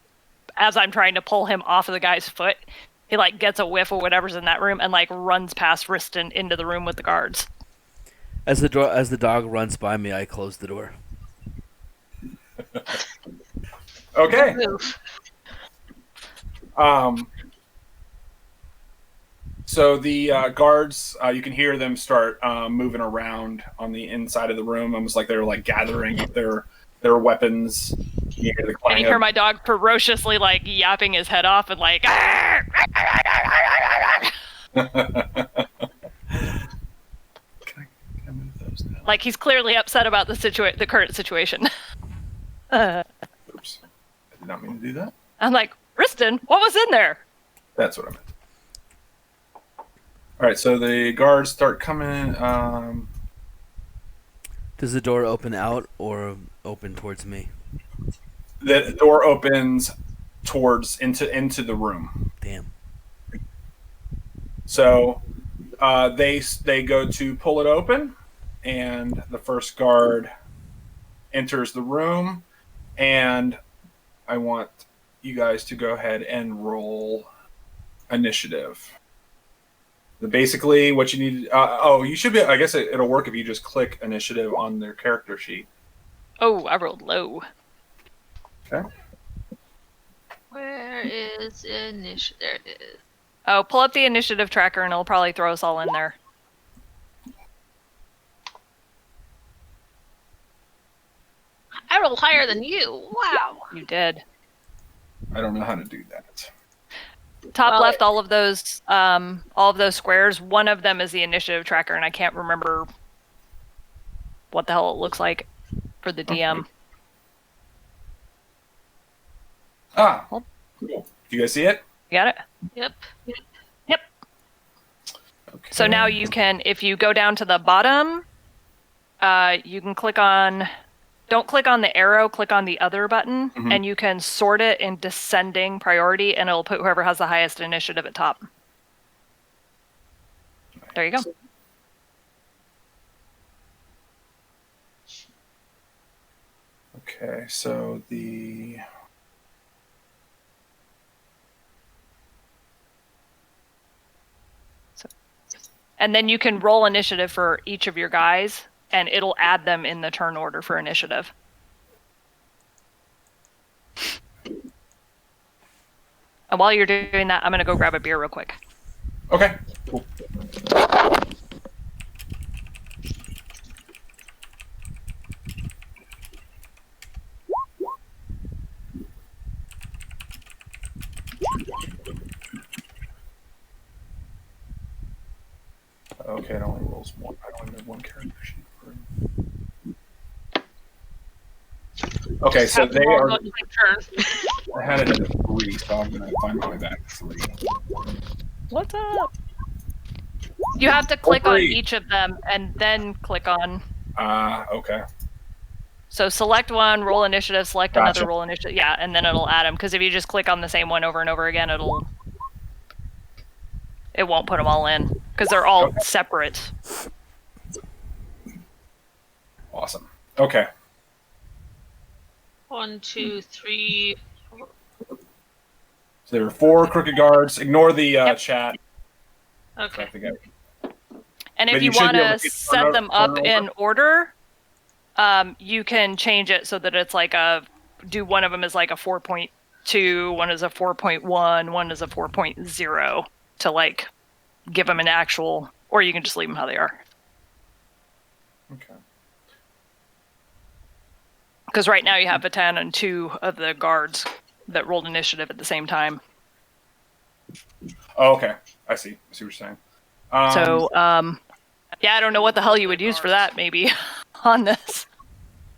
as I'm trying to pull him off of the guy's foot, he like gets a whiff of whatever's in that room and like runs past Riston into the room with the guards. As the dog runs by me, I close the door. Okay. So the guards, you can hear them start moving around on the inside of the room, almost like they're like gathering up their weapons. You hear the And clang you hear my dog ferociously like yapping his head off and like, Can I move those now? like he's clearly upset about the current situation. Oops. I did not mean to do that. I'm like, Riston, what was in there? That's what I meant. All right, so the guards start coming. Does the door open out or open towards me? The door opens towards into the room. Damn. So they go to pull it open, and the first guard enters the room, and I want you guys to go ahead and roll initiative. Basically, what you need. You should be. I guess it'll work if you just click initiative on their character sheet. Oh, I rolled low. Okay. Where is initiative? There it is. Oh, pull up the initiative tracker and it'll probably throw us all in there. I rolled higher than you. Wow. You did. I don't know how to do that. Top Well, left, all of those squares. One of them is the initiative tracker, and I can't remember what the hell it looks like for the DM. Ah, cool. Do you guys see it? You got it? Yep. Yep. Okay. So now you can, if you go down to the bottom, you can click on. Don't click on the arrow, click on the other button, and you can sort it in descending priority, and it'll put whoever has the highest initiative at top. There you go. Okay, so the And then you can roll initiative for each of your guys, and it'll add them in the turn order for initiative. And while you're doing that, I'm going to go grab a beer real quick. okay, cool. Okay, it only rolls one. I only have one character sheet for him. Okay, so they are. Turn. I had it at 3, so I'm gonna find my way back to 3. What's up? You have to click on 3. each of them and then click on. Okay. So select one, roll initiative, select Gotcha. another, roll initiative. Yeah, and then it'll add them. Because if you just click on the same one over and over again, it won't put them all in. Because they're all separate. Awesome. Okay. 1, 2, 3. So there are 4 crooked guards. Ignore the chat. Okay. I think And But if you you should want be able to to set turn them over- up in order, you can change it so that it's like do one of them as like a 4.2, one is a 4.1, one is a 4.0 to like give them an actual, or you can just leave them how they are. Okay. Because right now you have a 10 and 2 of the guards that rolled initiative at the same time. Oh, okay. I see. I see what you're saying. Yeah, I don't know what the hell you would use for that, maybe, on this.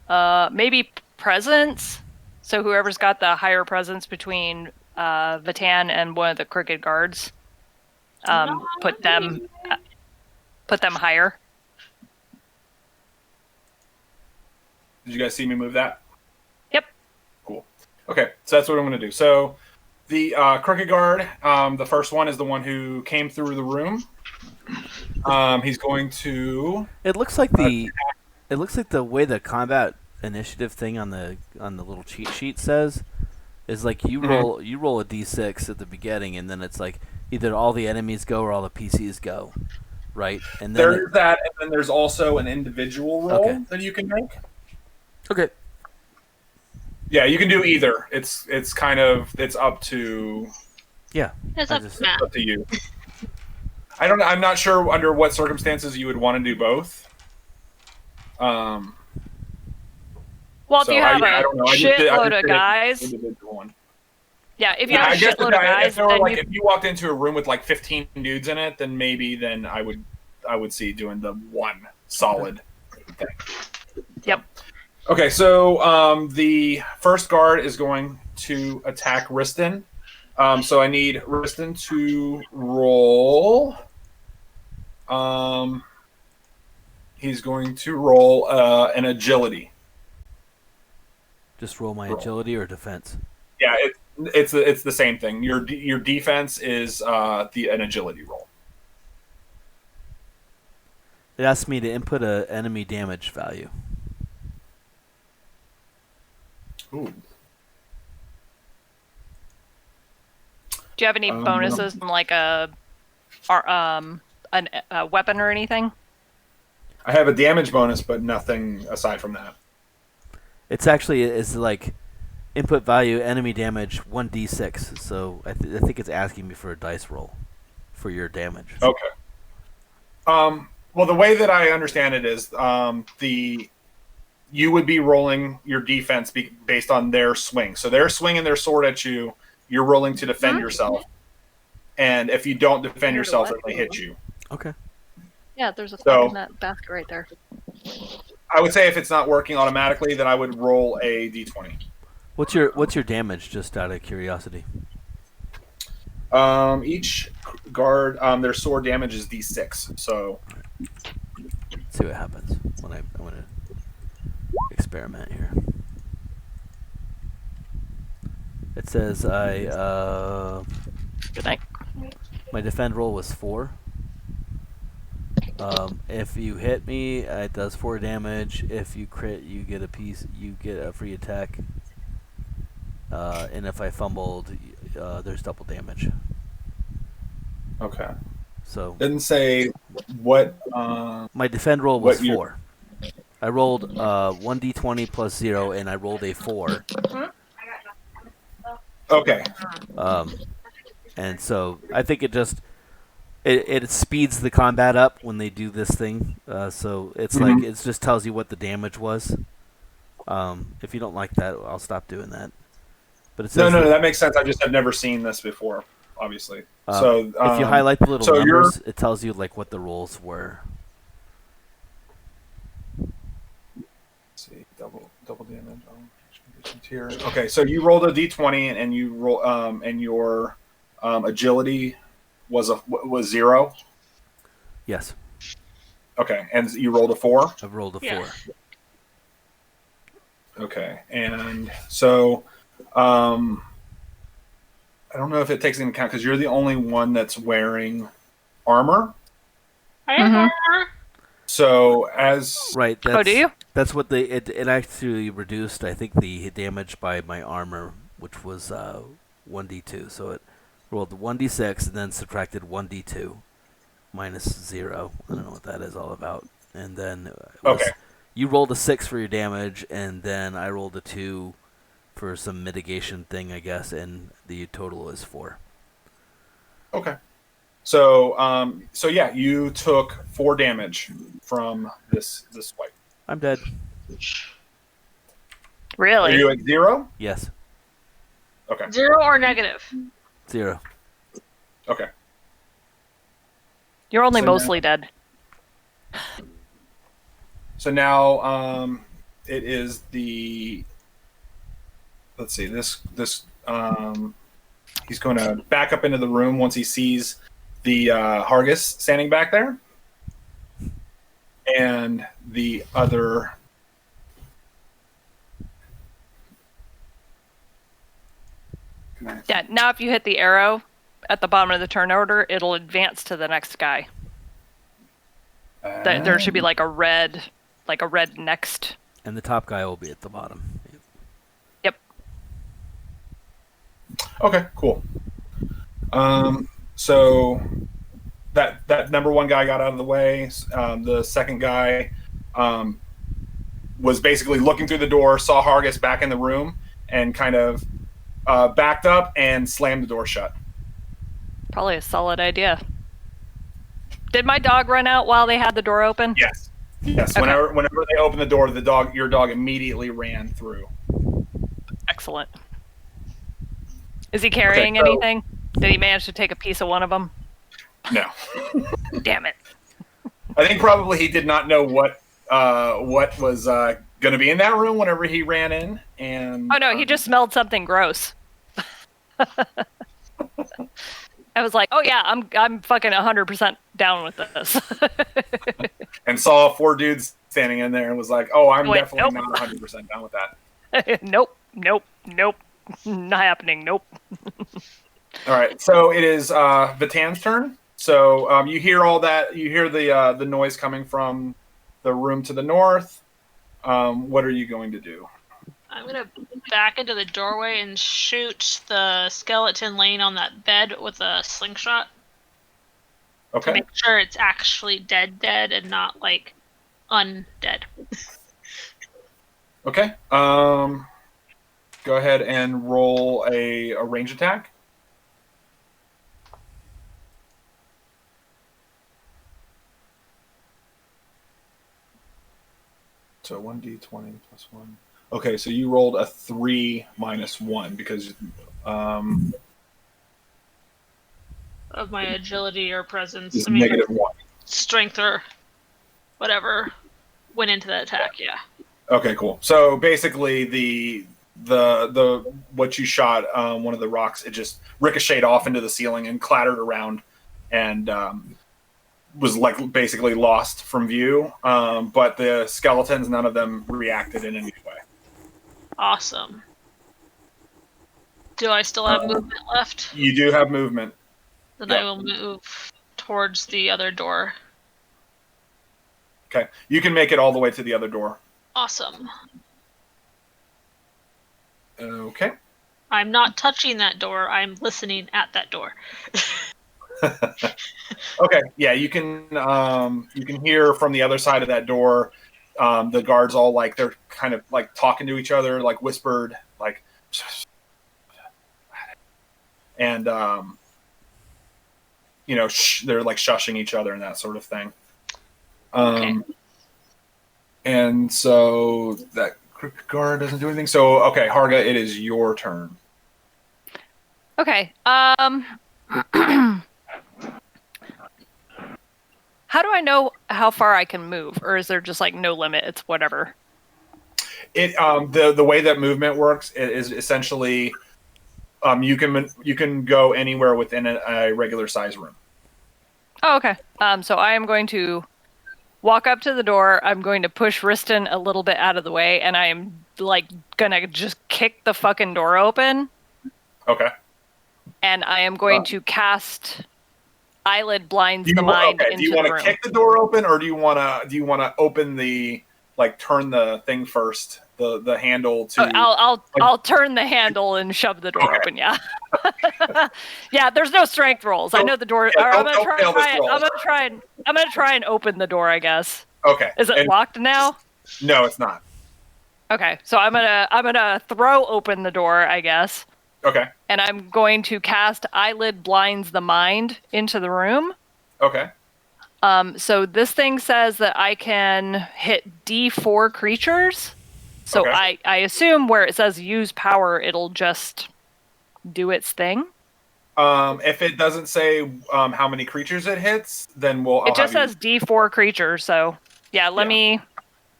Maybe presence. So whoever's got the higher presence between Vatan and one of the crooked guards, put them higher. Did you guys see me move that? Yep. Cool. Okay, so that's what I'm going to do. So The crooked guard, the first one is the one who came through the room. He's going to. It looks like the way the combat initiative thing on the little cheat sheet says is like you roll a d6 at the beginning, and then it's like either all the enemies go or all the PCs go, right? And then There's that, and then there's also an individual roll that you can make. Okay. Yeah, you can do either. It's up to It's up to Matt. up to you. I'm not sure under what circumstances you would want to do both. Well, if you have a shitload of guys, if you have a shitload of guys, if you walked into a room with like 15 dudes in it, then I would see doing the one solid thing. Yep. Okay, so the first guard is going to attack Riston. So I need Riston to roll. He's going to roll an agility. Just roll my agility or defense. Yeah, it's the same thing. Your defense is an agility roll. It asks me to input a enemy damage value. Ooh. do you have any bonuses from like a weapon or anything? I have a damage bonus, but nothing aside from that. It's actually is like input value enemy damage 1d6. So I think it's asking me for a dice roll for your damage. Okay. Well, the way that I understand it is you would be rolling your defense based on their swing. So they're swinging their sword at you. You're rolling to defend yourself. And if you don't defend yourself, then they hit you. Okay. Yeah, there's a thing in that basket right there. I would say if it's not working automatically, then I would roll a d20. What's your damage, just out of curiosity? Each guard, their sword damage is d6. So Let's see what happens when I'm going to experiment here. It says Good night. my defend roll was 4. If you hit me, it does 4 damage. If you crit, you get a free attack. And if I fumbled, there's double damage. okay. So Didn't say what. my defend roll was what 4. I rolled 1d20 plus 0, and I rolled a 4. Okay. And so I think it speeds the combat up when they do this thing. So it's like it just tells you what the damage was. If you don't like that, I'll stop doing that. But it says No, that makes sense. I just have never seen this before, obviously. So if you highlight the little numbers, it tells you like what the rolls were. Let's see, double damage. Here. Okay, so you rolled a d20 and you roll and your agility was 0. Yes. Okay, and you rolled a 4. I've rolled a 4. Yeah. Okay, and so I don't know if it takes into account because you're the only one that's wearing armor. I have armor. So as Right. Oh, do you? That's what it actually reduced. I think the damage by my armor, which was 1d2. So it rolled 1d6 and then subtracted 1d2 minus 0. I don't know what that is all about. And then you rolled a 6 for your damage, and then I rolled a 2 for some mitigation thing, I guess, and the total is 4. Okay. So yeah, you took 4 damage from this wipe. I'm dead. Really? Are you at 0? Yes. Okay. 0 or negative? 0. Okay. You're only So mostly dead. So now it is the. Let's see. This he's going to back up into the room once he sees the Hargis standing back there, and the other. Yeah, now if you hit the arrow at the bottom of the turn order, it'll advance to the next guy. There should be like a red next. And the top guy will be at the bottom. Yep. Okay, cool. So that number one guy got out of the way. The second guy was basically looking through the door, saw Hargis back in the room, and kind of backed up and slammed the door shut. Probably a solid idea. Did my dog run out while they had the door open? Yes. Yes. Okay. Whenever they opened the door, your dog immediately ran through. Excellent. Is he carrying Okay, so- anything? Did he manage to take a piece of one of them? No. Damn it. I think probably he did not know what was going to be in that room whenever he ran in. And Oh no, he just smelled something gross. I was like, oh yeah, I'm fucking 100% down with this. and saw 4 dudes standing in there and was like, "Oh, I'm Wait, definitely nope. not 100% down with that." Nope. Not happening. Nope. All right, so it is Vitan's turn. So you hear all that. You hear the noise coming from the room to the north. What are you going to do? I'm gonna back into the doorway and shoot the skeleton laying on that bed with a slingshot to Okay. make sure it's actually dead and not like undead. Okay. Go ahead and roll a range attack. So 1d20 plus 1. Okay, so you rolled a 3 minus 1 because Of my agility or presence. it's negative 1. Strength or whatever went into that attack, yeah. Okay, cool. So basically, the what you shot, one of the rocks, it just ricocheted off into the ceiling and clattered around, and was like basically lost from view. But the skeletons, none of them reacted in any way. Awesome. Do I still have movement left? You do have movement. Then yeah. I will move towards the other door. Okay, you can make it all the way to the other door. Awesome. Okay. I'm not touching that door. I'm listening at that door. Okay. Yeah, you can hear from the other side of that door. The guards all like they're kind of like talking to each other, like whispered, like, and they're like shushing each other and that sort of thing. Okay. And so that guard doesn't do anything. So okay, Harga, it is your turn. Okay. How do I know how far I can move, or is there just like no limit? It's whatever. It the way that movement works is essentially you can go anywhere within a regular size room. Oh, okay. So I am going to walk up to the door. I'm going to push Riston a little bit out of the way, and I am like gonna just kick the fucking door open. Okay. And I am going to cast Eyelid Blinds the Mind into the room. Do you want to kick the door open, or do you want to open the turn the thing first, the handle to? Oh, I'll turn the handle and shove the door open. Yeah. Yeah. There's no strength rolls. I know the door. Yeah, I'm gonna try and open the door, I guess. Okay. Is it locked now? No, it's not. Okay, so I'm gonna throw open the door, I guess. Okay. And I'm going to cast Eyelid Blinds the Mind into the room. Okay. So this thing says that I can hit D4 creatures. So okay. I assume where it says use power, it'll just do its thing. If it doesn't say how many creatures it hits, then it just says D4 creatures. So yeah, let me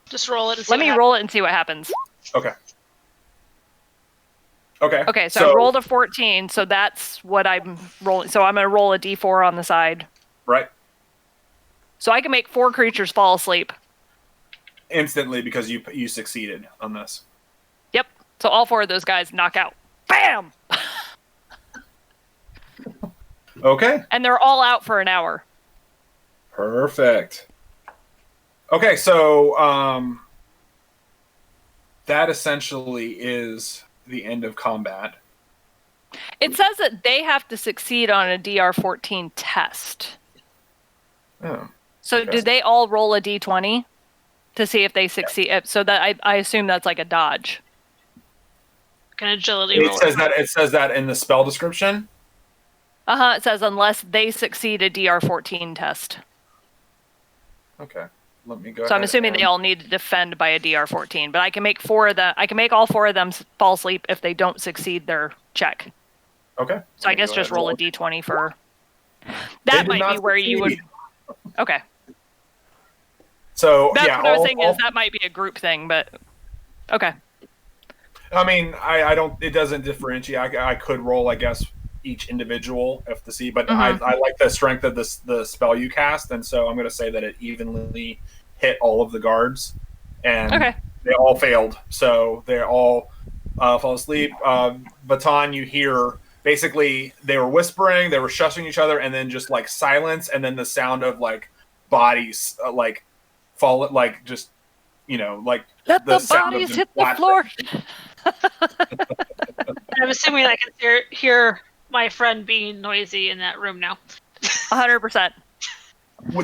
just roll it. And see let me roll it and see what happens. Okay. Okay. Okay, so I rolled a 14, so that's what I'm rolling. So I'm going to roll a D4 on the side. Right. So I can make 4 creatures fall asleep. Instantly because you succeeded on this. Yep. So all 4 of those guys knock out. Bam! Okay. And they're all out for an hour. Perfect. Okay, so that essentially is the end of combat. It says that they have to succeed on a DR14 test. Oh. So Okay. do they all roll a D20 to see if they succeed? So that I assume that's like a dodge. Like an agility It roll. says that in the spell description. It says unless they succeed a DR14 test. Okay. Let me go So ahead I'm assuming and... they all need to defend by a DR14, but I can make I can make all 4 of them fall asleep if they don't succeed their check. Okay. So I guess just roll a D20 for... That might be where you would... Okay. So, That's yeah. what I was saying is that might be a group thing, but... Okay. I mean, I don't... It doesn't differentiate. I could roll, I guess, each individual if to see, but I like the strength of the spell you cast, and so I'm going to say that it evenly hit all of the guards, and they all failed. So they all fall asleep. Baton, you hear... Basically, they were whispering, they were shushing each other, and then just like silence, and then the sound of like bodies like fall, like just like let the bodies hit the floor. I'm assuming I can hear my friend being noisy in that room now. 100%.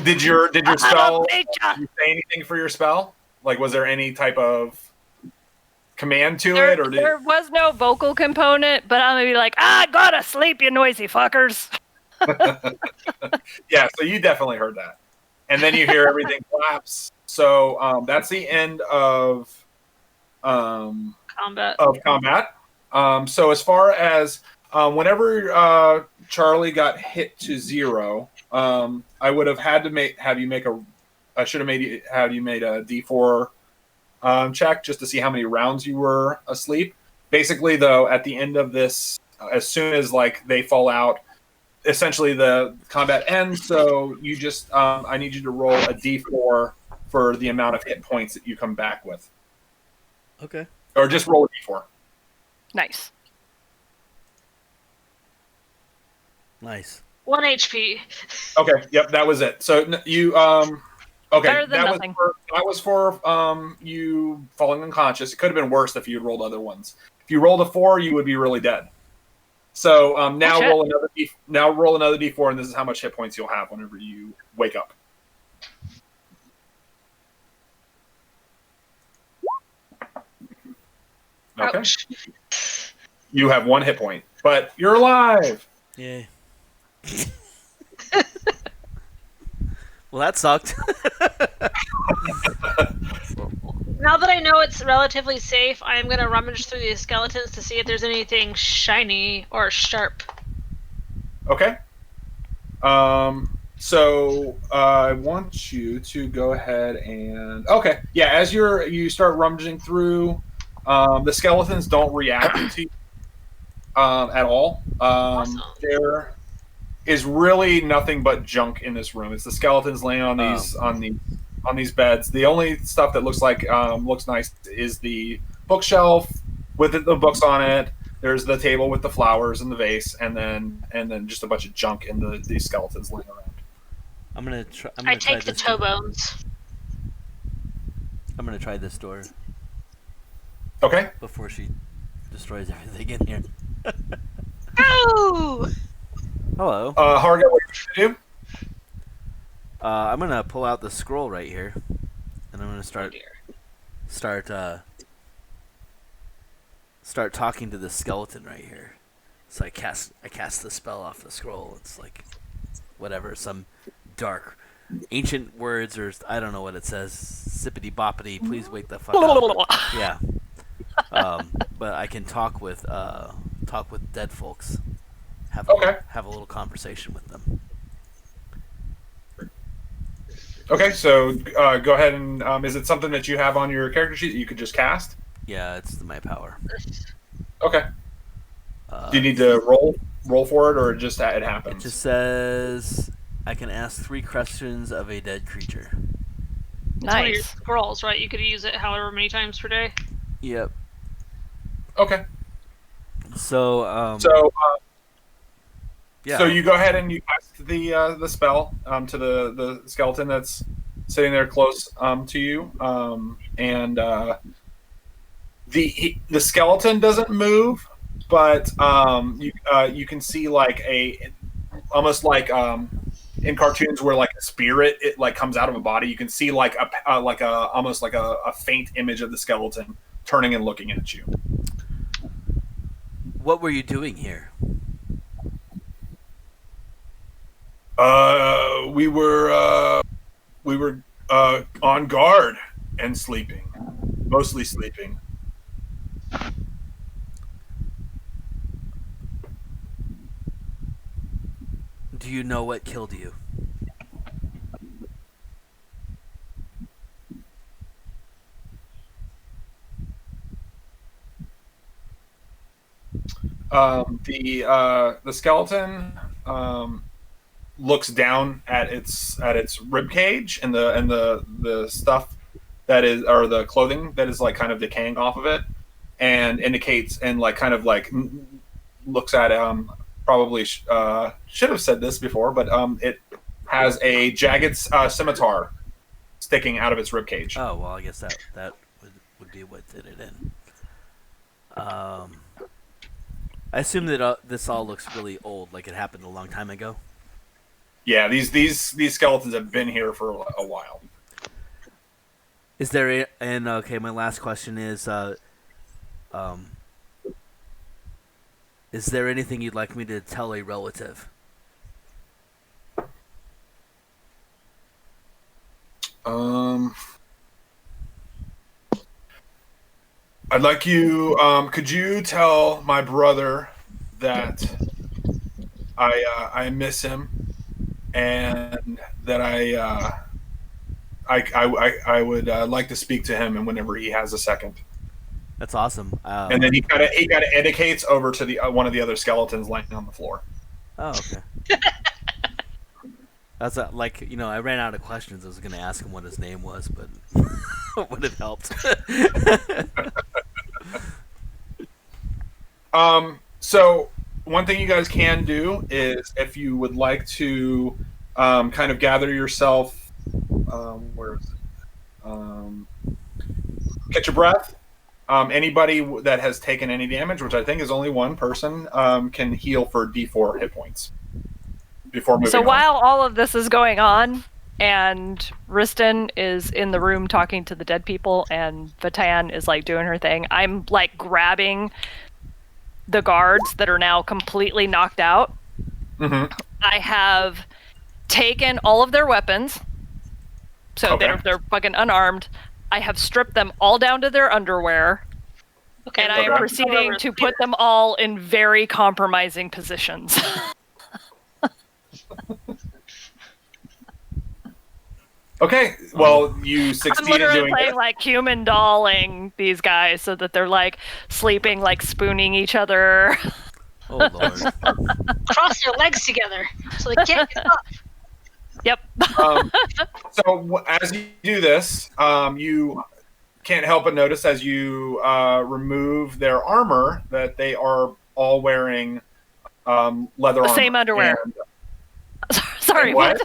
Did your spell? Did you say anything for your spell? Like, was there any type of command to it, or there was no vocal component, but I'm gonna be like, go to sleep, you noisy fuckers. Yeah, so you definitely heard that, and then you hear everything collapse. So that's the end of combat. So as far as whenever Charlie got hit to 0, I would have had to have you make I should have had you made a D4 check just to see how many rounds you were asleep. Basically, though, at the end of this, as soon as like they fall out, essentially the combat ends. So you just, I need you to roll a D4 for the amount of hit points that you come back with. Okay. Or just roll a D4. Nice. 1 HP. Okay. Yep, that was it. So you okay, better than nothing. That was for you falling unconscious. It could have been worse if you had rolled other ones. If you rolled a 4, you would be really dead. So now roll another D4, and this is how much hit points you'll have whenever you wake up. Okay. Ouch. You have 1 hit point, but you're alive. Yay. Well, that sucked. Now that I know it's relatively safe, I'm going to rummage through the skeletons to see if there's anything shiny or sharp. Okay. So I want you to go ahead and as you start rummaging through, the skeletons don't react to you at all. Awesome. There is really nothing but junk in this room. It's the skeletons laying on these beds. The only stuff that looks nice is the bookshelf with the books on it. There's the table with the flowers and the vase, and then just a bunch of junk in these skeletons laying around. I take the toe bones. I'm gonna try this door. Okay. Before she destroys everything in here. Oh! Hello. Harga, what are you gonna do? I'm gonna pull out the scroll right here, and I'm gonna start talking to the skeleton right here. So I cast the spell off the scroll. It's like whatever, some dark ancient words, or I don't know what it says. Sippity boppity, please wake the fuck up. Yeah. But I can talk with dead folks. Have a little conversation with them. Okay, so go ahead and is it something that you have on your character sheet that you could just cast? Yeah, it's my power. Okay. Do you need to roll for it, or just it happens? It just says I can ask 3 questions of a dead creature. It's one of your scrolls, right? You could use it however many times per day. Yep. Okay. So Yeah. So you go ahead and you cast the spell to the skeleton that's sitting there close to you, and the skeleton doesn't move, but you can see like almost like in cartoons where like a spirit it like comes out of a body. You can see like a almost like a faint image of the skeleton turning and looking at you. What were you doing here? We were on guard and sleeping, mostly sleeping. Do you know what killed you? The skeleton looks down at its rib cage and the stuff that is, or the clothing that is like kind of decaying off of it, and indicates and like kind of like looks at probably should have said this before, but it has a jagged scimitar sticking out of its rib cage. Oh well, I guess that would be what did it in. I assume that this all looks really old, like it happened a long time ago. Yeah, these skeletons have been here for a while. Is there and okay, my last question is there anything you'd like me to tell a relative? I'd like you. Could you tell my brother that I miss him, and that I would like to speak to him, and whenever he has a second. That's awesome. And then he kind of indicates over to the one of the other skeletons lying on the floor. Oh, okay. That's like, I ran out of questions. I was going to ask him what his name was, but it would have helped. So one thing you guys can do is, if you would like to kind of gather yourself, where is it? Catch your breath. Anybody that has taken any damage, which I think is only one person, can heal for D4 hit points before moving So on. while all of this is going on, and Riston is in the room talking to the dead people, and Vatan is like doing her thing, I'm like grabbing the guards that are now completely knocked out. Mm-hmm. I have taken all of their weapons, so Okay. they're fucking unarmed. I have stripped them all down to their underwear, Okay, and I am Okay. proceeding to put them all in very compromising positions. Okay, well, you I'm succeed in literally doing playing it. like human dolling these guys so that they're like sleeping, like spooning each other. Oh, Lord. cross your legs together so they can't get up. Yep. So as you do this, you can't help but notice as you remove their armor that they are all wearing leather armor. Same underwear. And Sorry, what?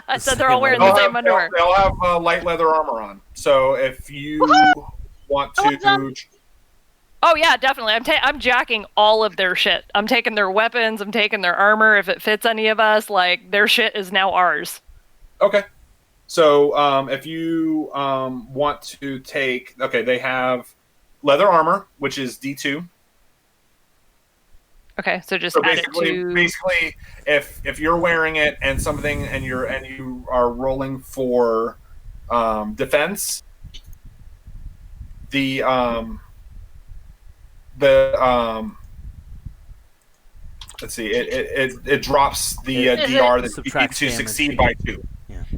I said they're all wearing They'll the same underwear. They'll have light leather armor on. So if you want to, Oh yeah, definitely. I'm jacking all of their shit. I'm taking their weapons. I'm taking their armor. If it fits any of us, like their shit is now ours. okay. So if you want to take, okay, they have leather armor, which is D2. Okay, so just So add it to. basically, if you're wearing it and something, and you are rolling for defense, the let's see, it drops the It- DR that you need subtracts to damage. succeed by 2.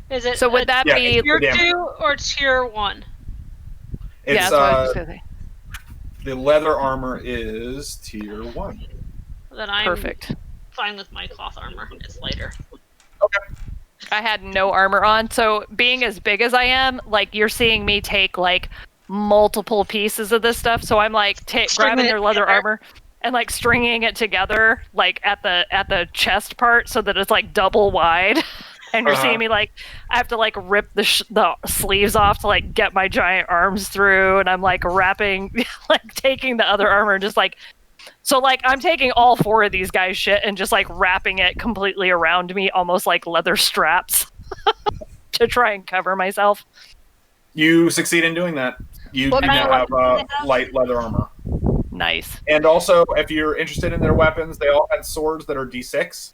Is it So would that Yeah, be? tier damage. 2 or tier 1? Yeah, It's that's what I was just gonna say. the leather armor is tier 1. Then I'm Perfect. fine with my cloth armor. It's lighter. I had no armor on, so being as big as I am, like you're seeing me take like multiple pieces of this stuff. So I'm like grabbing their leather together. armor, and like stringing it together like at the chest part so that it's like double wide. And you're seeing me like I have to like rip the sleeves off to like get my giant arms through, and I'm like wrapping, like taking the other armor and just like. So, like, I'm taking all 4 of these guys' shit and just, like, wrapping it completely around me, almost like leather straps, to try and cover myself. You succeed in doing that. You do now have light leather armor. Nice. And also, if you're interested in their weapons, they all had swords that are D6.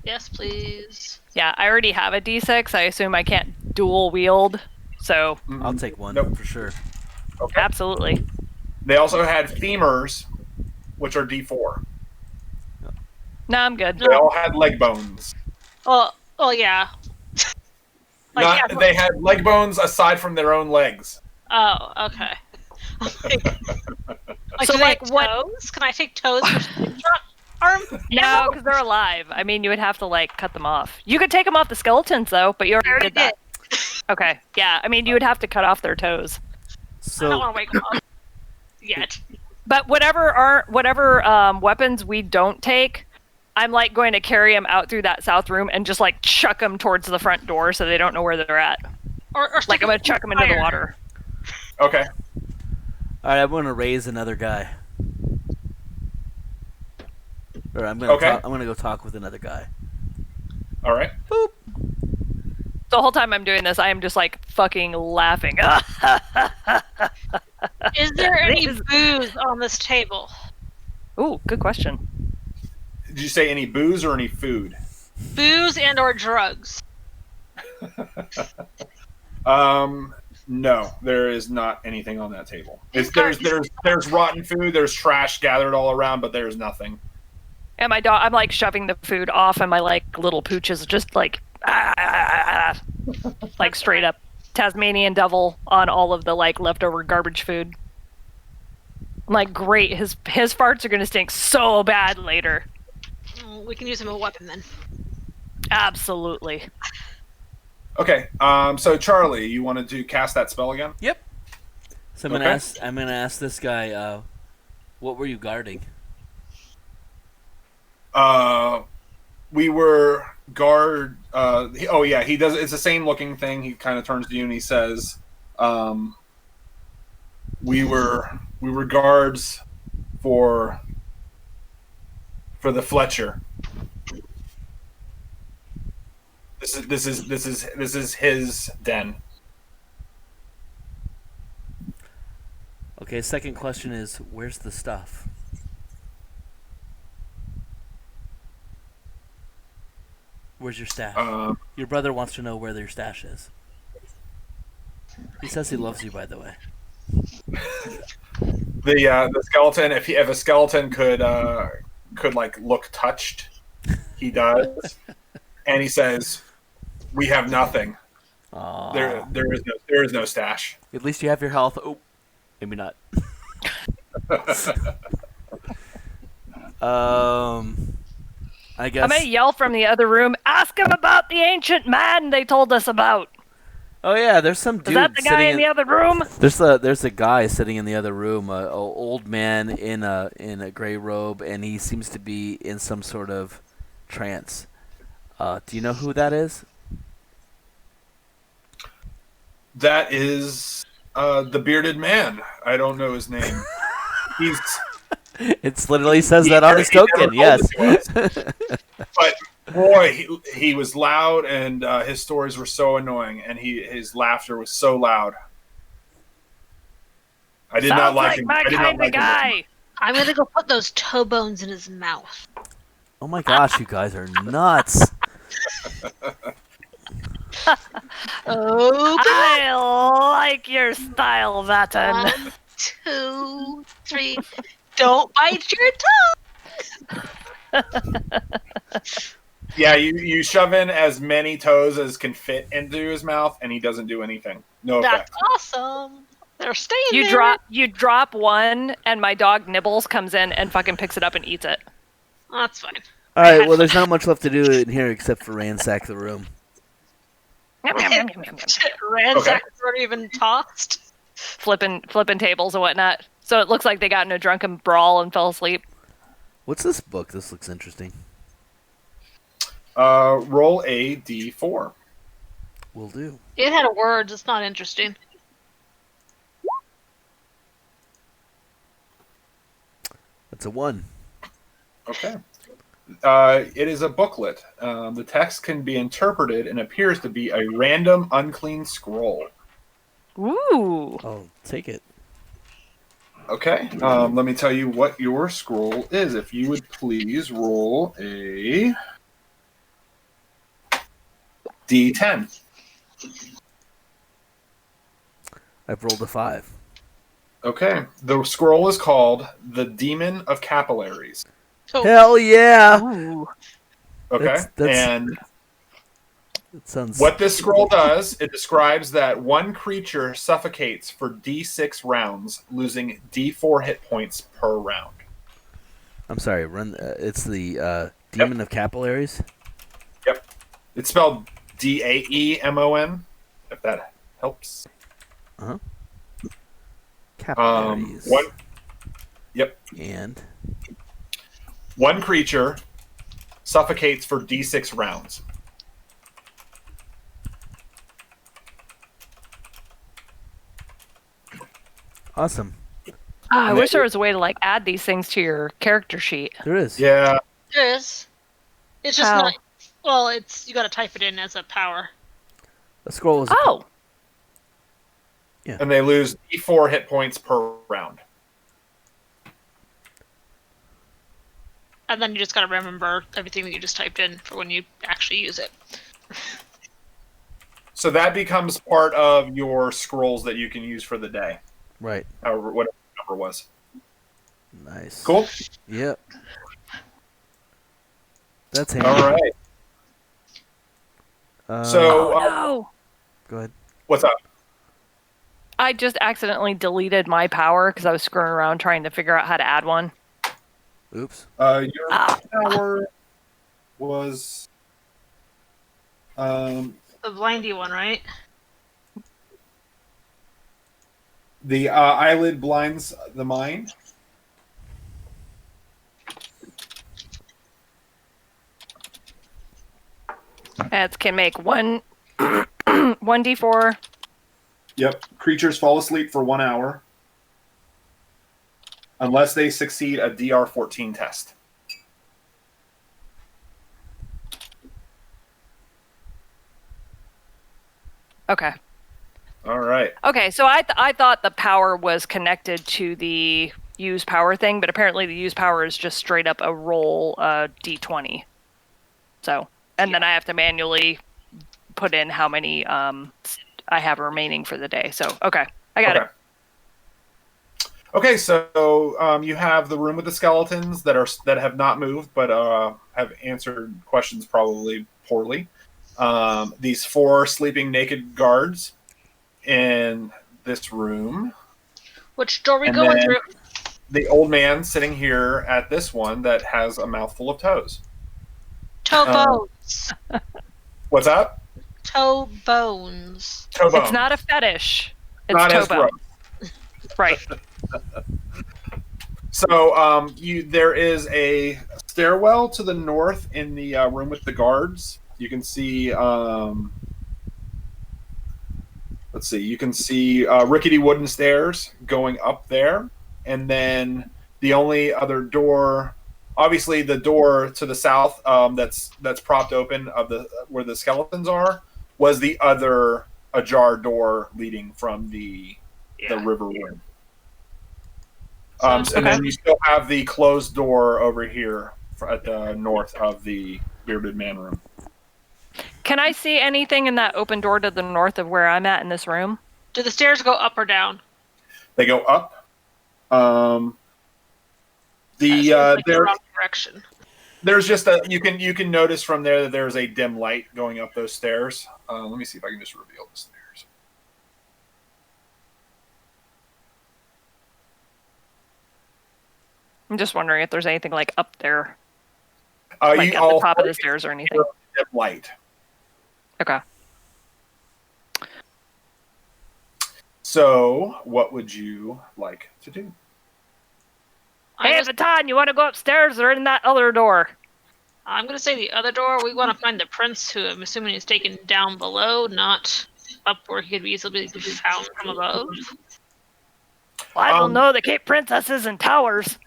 Yes, please. Yeah, I already have a D6. I assume I can't dual wield, so... I'll take one, for sure. Okay. Absolutely. They also had femurs, which are D4. No, I'm good. They all had leg bones. Oh, yeah. They had leg bones aside from their own legs. Oh, okay. So, like, what? Toes? Can I take toes for slingshot arm? No, because they're alive. I mean, you would have to, like, cut them off. You could take them off the skeletons, though, but you already did that. Okay, yeah. I mean, you would have to cut off their toes. So I don't want to wake them up yet. But whatever weapons we don't take, I'm like going to carry them out through that south room and just like chuck them towards the front door so they don't know where they're at. Or like I'm gonna chuck them into the water. Okay. All right, I'm gonna raise another guy. Or I'm gonna go talk with another guy. All right. Boop. The whole time I'm doing this, I am just like fucking laughing. Is there any booze on this table? Ooh, good question. Did you say any booze or any food? Booze and or drugs. No, there is not anything on that table. There's rotten food, there's trash gathered all around, but there's nothing. And my dog, I'm like shoving the food off, and my like little pooch is just like, like straight up Tasmanian devil on all of the like leftover garbage food. I'm like, great, his farts are gonna stink so bad later. We can use him as a weapon then. Absolutely. Okay, so Charlie, you wanted to cast that spell again? Yep. So I'm gonna ask this guy, what were you guarding? We were guard. He does. It's the same looking thing. He kind of turns to you and he says, "We were guards for the Fletcher. This is his den." Okay. Second question is, where's the stuff? Where's your stash? Your brother wants to know where your stash is. He says he loves you, by the way. The skeleton. If a skeleton could like look touched, he does, and he says, "We have nothing. There is no stash. At least you have your health." Oh, maybe not. I guess I'm gonna yell from the other room. Ask him about the ancient man they told us about. Oh yeah, there's some dude. Is that the guy in the other room? There's a guy sitting in the other room, a old man in a gray robe, and he seems to be in some sort of trance. Do you know who that is? That is the bearded man. I don't know his name. He's. It literally says that on his token. Yes. But boy, he was loud, and his stories were so annoying, and his laughter was so loud. I did not like him. My kind of guy. I'm gonna go put those toe bones in his mouth. Oh my gosh, you guys are nuts. I like your style, Vatten. 1, 2, 3. Don't bite your tongue. Yeah, you shove in as many toes as can fit into his mouth, and he doesn't do anything. No effect. That's awesome. They're staying there. You drop one, and my dog Nibbles comes in and fucking picks it up and eats it. Oh, that's fine. All right, well, there's not much left to do in here except for ransack the room. Ransack weren't even tossed. Flipping tables and whatnot. So it looks like they got in a drunken brawl and fell asleep. What's this book? This looks interesting. Roll a d4. Will do. It had words. It's not interesting. That's a 1. Okay. It is a booklet. The text can be interpreted and appears to be a random unclean scroll. Ooh. I'll take it. Okay. Let me tell you what your scroll is. If you would please roll a d10. I've rolled a 5. Okay. The scroll is called The Demon of Capillaries. So, Hell yeah! Ooh. Okay. That's- And That sounds. what this scroll does, it describes that one creature suffocates for d6 rounds, losing d4 hit points per round. I'm sorry. Run. It's the Demon of Capillaries. Yep. It's spelled Daemon, if that helps. Capillaries. One. Yep. And One creature suffocates for d6 rounds. awesome. Ah, I And wish then- there was a way to like add these things to your character sheet. There is. Yeah. there is. It's just How? not. Well, it's you got to type it in as a power. A scroll is. Oh. And they lose d4 hit points per round. And then you just got to remember everything that you just typed in for when you actually use it. So that becomes part of your scrolls that you can use for the day. Right. However, whatever the number was. Nice. Cool. Yep. That's handy. All right. So, Oh no. Go ahead. what's up? I just accidentally deleted my power because I was screwing around trying to figure out how to add one. Oops. Your Ah. power was The blindy one, right? the eyelid blinds the mind. It can make one 1d4. Yep. Creatures fall asleep for 1 hour unless they succeed a DR14 test. Okay. All right. Okay, so I thought the power was connected to the use power thing, but apparently the use power is just straight up a roll d20. So, and then I have to manually put in how many I have remaining for the day. So, okay, I got it. Okay, so you have the room with the skeletons that have not moved, but have answered questions probably poorly. These 4 sleeping naked guards in this room. Which door we And going then- through? The old man sitting here at this one that has a mouthful of toes. Toe bones. What's up? Toe bones. Toe bone. It's not a fetish. It's Not as toe bone. gross. Right. So there is a stairwell to the north in the room with the guards. You can see. Let's see. You can see rickety wooden stairs going up there, and then the only other door, obviously the door to the south that's propped open of the where the skeletons are, was the other ajar door leading from the river room. And then you still have the closed door over here at the north of the bearded man room. Can I see anything in that open door to the north of where I'm at in this room? Do the stairs go up or down? They go up. That seems like the wrong direction. There's just you can notice from there that there's a dim light going up those stairs. Let me see if I can just reveal the stairs. I'm just wondering if there's anything like up there, You like at the all top of the stairs or anything. dim light. Okay. So, what would you like to do? Hey, Vatan, you want to go upstairs or in that other door? I'm gonna say the other door. We want to find the prince, who I'm assuming is taken down below, not up where he could easily be found from above. Well, I don't know. They keep princesses in towers.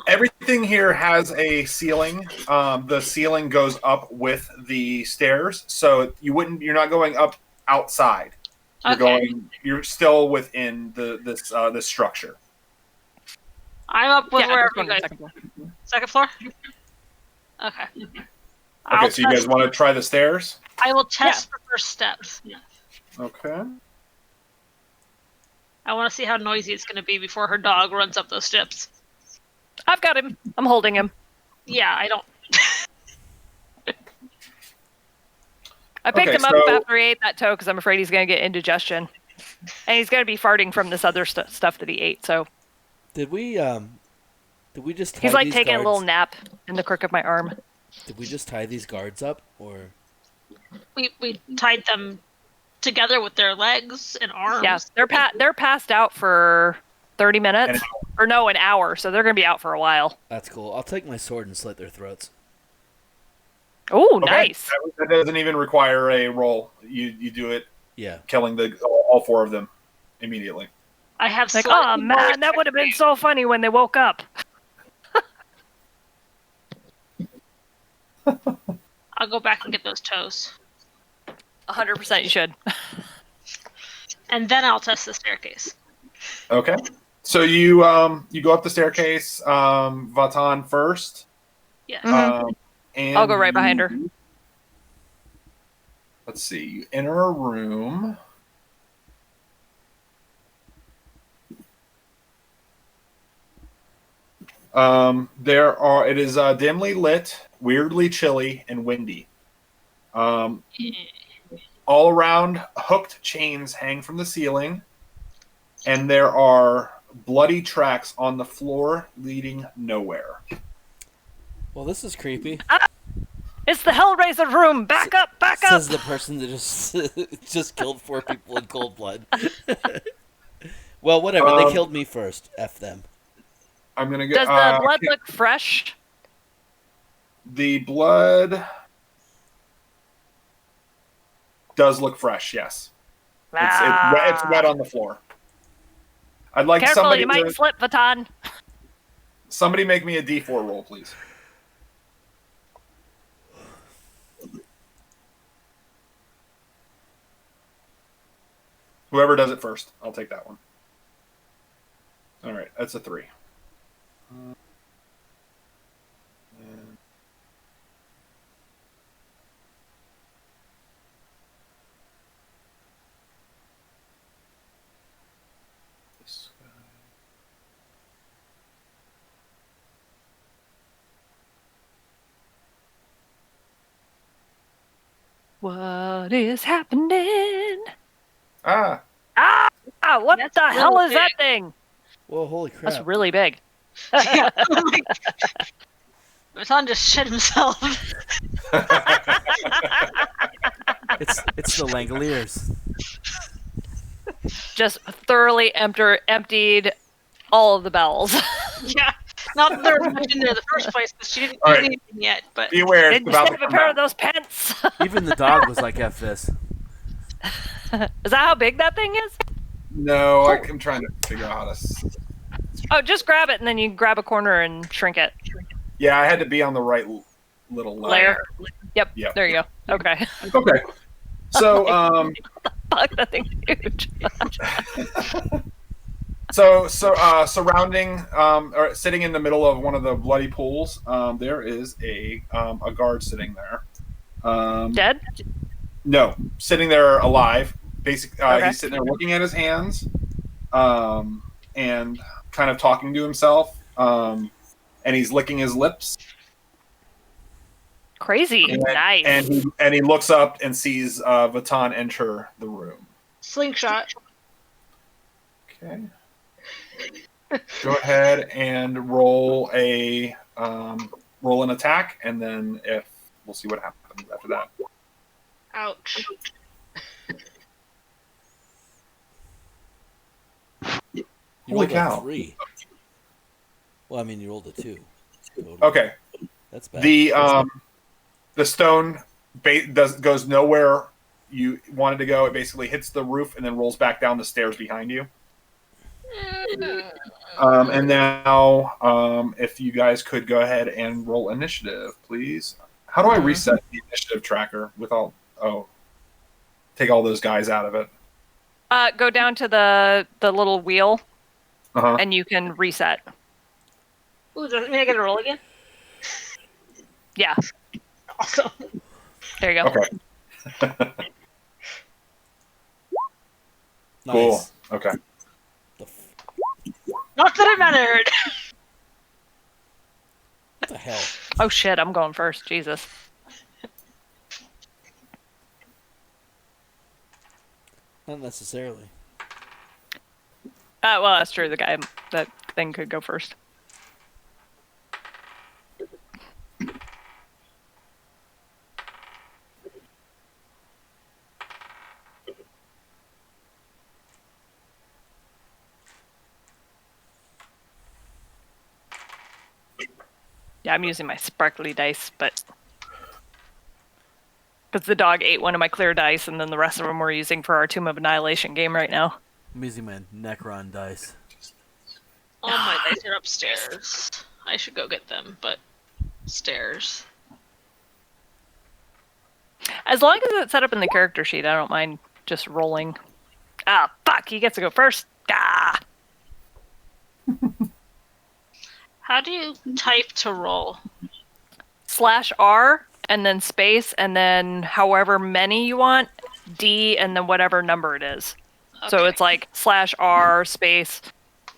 Everything here has a ceiling. The ceiling goes up with the stairs, so you're not going up outside. You're still within this structure. I'm up with Yeah, wherever I'm you just guys. going to Second floor. Okay. Okay, so you guys want to try the stairs? I will test the first steps. Okay. I want to see how noisy it's going to be before her dog runs up those steps. I've got him. I'm holding him. Yeah, I don't. I picked him up after he ate that toe because I'm afraid he's going to get indigestion. And he's going to be farting from this other stuff that he ate, so. Did we just tie He's like these taking guards? a little nap in the crook of my arm. Did we just tie these guards up, or? We tied them together with their legs and arms. Yeah, they're passed out for 30 minutes. Or no, an hour, so they're going to be out for a while. That's cool. I'll take my sword and slit their throats. Oh, nice. That doesn't even require a roll. You do it. Yeah. Killing all 4 of them immediately. I have like, oh man, that would have been so funny when they woke up. I'll go back and get those toes. 100% you should. And then I'll test the staircase. Okay. So you go up the staircase, Vatan first. Yes. And I'll go right behind her. Let's see. You enter a room. It is dimly lit, weirdly chilly, and windy. All around, hooked chains hang from the ceiling, and there are bloody tracks on the floor leading nowhere. Well, this is creepy. It's the Hellraiser room. Back up, back up. Says the person that just killed 4 people in cold blood. Well, whatever. They killed me first. F them. I'm gonna go. Does the blood look fresh? The blood does look fresh. Yes, it's wet on the floor. I'd like Careful, somebody. You might slip, Vatan. Somebody make me a D4 roll, please. Whoever does it first, I'll take that one. All right, that's a 3. What is happening? Ah, What That's the hell really is that big. thing? Whoa, holy crap. That's really big. Yeah. Matan just shit himself. It's the Langoliers. Just thoroughly emptied all of the bells. Yeah. Not that there was much in there in the first place, because she didn't All do right. anything yet. But be aware. It's Did you about save to a come pair out. of those pants? Even the dog was like, F this. Is that how big that thing is? No, I'm trying to figure out how to. Oh, just grab it and then you grab a corner and shrink it. Yeah, I had to be on the right little Layer. Yep. Yep. There you go. Okay. Okay. So, Fuck, that thing's huge. surrounding, or sitting in the middle of one of the bloody pools, there is a guard sitting there. Dead? No, sitting there alive. Basically, Okay. he's sitting there looking at his hands, and kind of talking to himself, and he's licking his lips. Crazy. Nice. And he looks up and sees Vatan enter the room. slingshot. Okay. Go ahead and roll an attack, and then we'll see what happens after that. Ouch. You Holy rolled a cow. 3. Well, I mean, you rolled a 2. Totally. Okay. That's bad. The stone goes nowhere you wanted to go. It basically hits the roof and then rolls back down the stairs behind you. And now, if you guys could go ahead and roll initiative, please. How do I reset the initiative tracker without? Oh, take all those guys out of it. Go down to the little wheel, Uh-huh. and you can reset. Ooh, does it mean I get to roll again? Yeah, Awesome. there you go. Okay. Nice. Cool. Okay. Not that it mattered. What the hell? Oh shit, I'm going first. Jesus. Not necessarily. Well, that's true. That thing could go first. Yeah, I'm using my sparkly dice, but because the dog ate one of my clear dice, and then the rest of them we're using for our Tomb of Annihilation game right now. I'm using my Necron dice. All my dice are upstairs. I should go get them, but stairs. As long as it's set up in the character sheet, I don't mind just rolling. Ah, fuck! He gets to go first. Ah. How do you type to roll? /R and then space and then however many you want, D and then whatever number it is. So Okay. it's like /R space,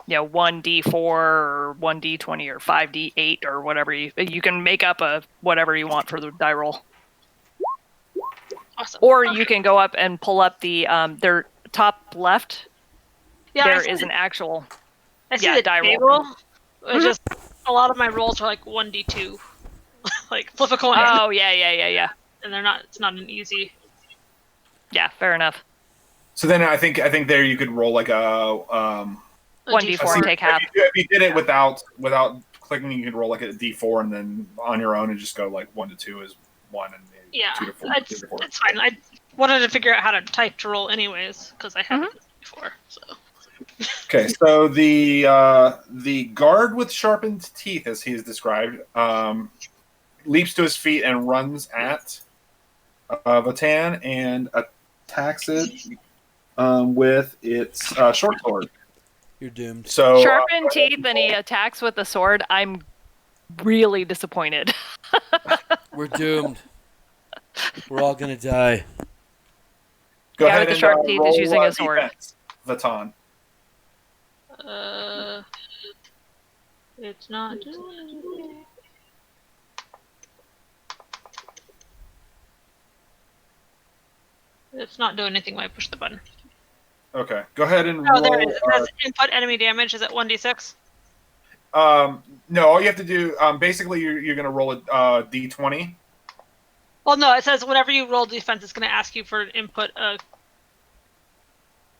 1D4 or 1D20 or 5D8 or whatever you can make up a whatever you want for the die roll. Awesome. Or you can go up and pull up the their top left. Yeah, There is an actual I see yeah, the die roll. table. It's just a lot of my rolls are like 1d2, like flip a coin. Oh yeah. And they're not. It's not an easy. Yeah, fair enough. So then I think there you could roll like a 1d4 and take half. If you did it without clicking, you could roll like a d4 and then on your own and just go like 1 to 2 is 1 and Yeah, 2 to 4. it's fine. I wanted to figure out how to type to roll anyways because I haven't before. So Okay, so the guard with sharpened teeth, as he is described, leaps to his feet and runs at Vatan and attacks it with its short sword. You're doomed. So Sharpened teeth and he attacks with the sword. I'm really disappointed. We're doomed. We're all gonna die. go Guy ahead with the and sharp teeth is roll, using a sword. defense, Vatan. it's not doing anything. It's not doing anything when I push the button. Okay, go ahead and Oh, roll. there it is. It says input enemy damage. Is it 1d6? No, all you have to do, basically, you're going to roll a d20. Well, no. It says whenever you roll defense, it's going to ask you for an input.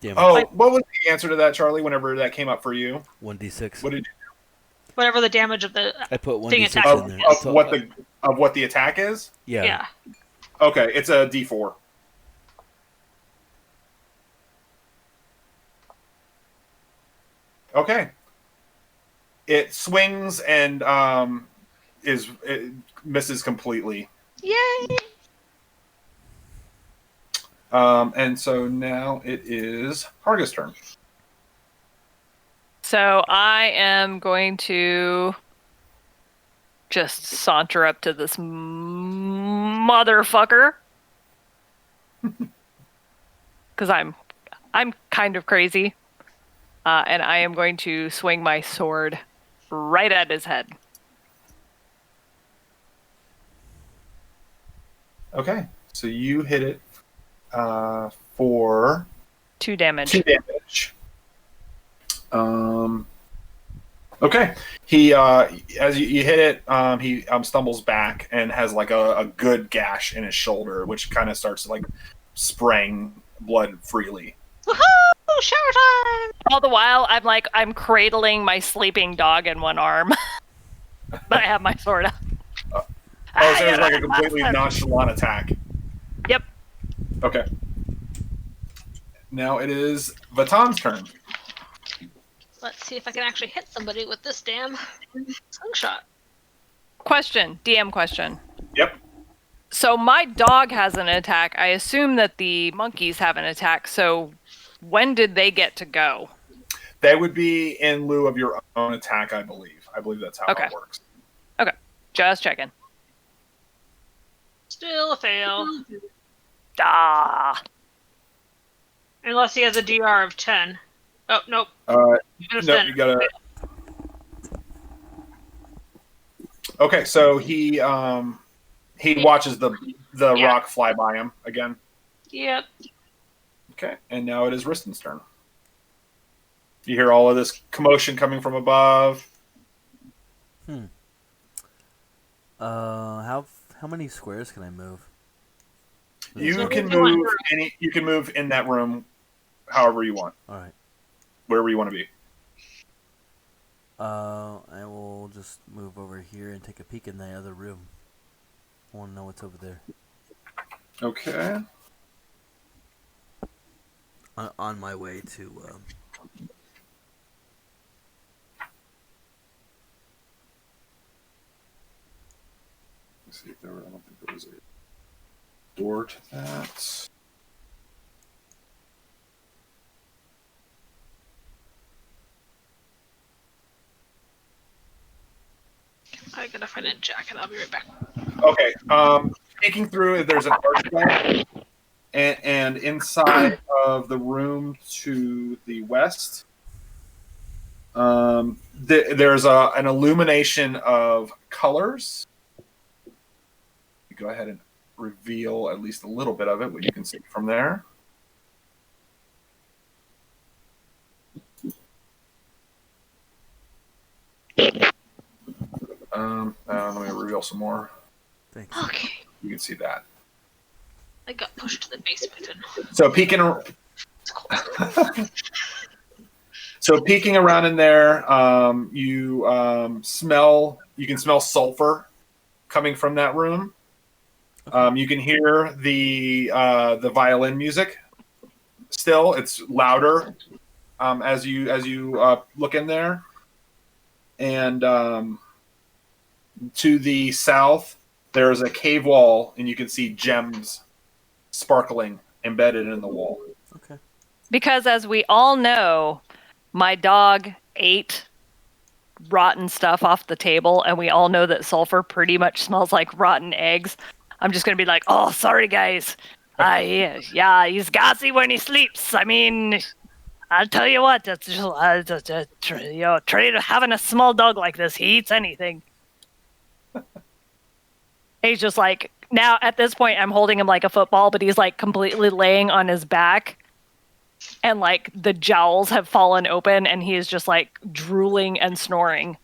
Damn it. Oh, what was the answer to that, Charlie? Whenever that came up for you, 1d6. what did Whatever the damage of the. I put Thing 1d6 attack. in there. of what the attack is? Yeah. Yeah. Okay, it's a d4. Okay. It swings and it misses completely. Yay! And so now it is Harga's turn. So I am going to just saunter up to this motherfucker. Because I'm kind of crazy. And I am going to swing my sword right at his head. Okay, so you hit it for 2 damage. 2 damage. Okay, he as you hit it, he stumbles back and has like a good gash in his shoulder, which kind of starts like spraying blood freely. Woohoo! Woo! Shower time! All the while, I'm cradling my sleeping dog in one arm, but I have my sword out. Oh, so it was like a completely nonchalant attack. Yep. Okay. Now it is Vatan's turn. Let's see if I can actually hit somebody with this damn slingshot. Question, DM question. Yep. So my dog has an attack. I assume that the monkeys have an attack. So when did they get to go? They would be in lieu of your own attack, I believe. I believe that's how Okay. it works. Okay, just checking. Still a fail. Ah. Unless he has a DR of 10. Oh, nope. No, Understand. you gotta. Okay, so he watches the Yeah. rock fly by him again. Yep. Okay, and now it is Risten's turn. You hear all of this commotion coming from above. How many squares can I move? You So can if you want- move You can move in that room, however you want, All right. wherever you want to be. I will just move over here and take a peek in the other room. I want to know what's over there. Okay. On my way to. Let's see if there were. I don't think there was a door to that. I gotta find a jacket. I'll be right back. Okay. Peeking through, there's an archway, and inside of the room to the west, there's an illumination of colors. You go ahead and reveal at least a little bit of it, what you can see from there. Let me reveal some more. Thanks. Okay. You can see that. I got pushed to the basement. So peeking around in there, you can smell sulfur coming from that room. You can hear the violin music. Still, it's louder as you look in there, and to the south there's a cave wall, and you can see gems sparkling embedded in the wall. Okay. Because as we all know, my dog ate rotten stuff off the table, and we all know that sulfur pretty much smells like rotten eggs. I'm just going to be like, oh, sorry, guys. Yeah, he's gassy when he sleeps. I mean, I'll tell you what, that's just, having a small dog like this, he eats anything. He's just like, now at this point, I'm holding him like a football, but he's like completely laying on his back. And like the jowls have fallen open, and he is just like drooling and snoring.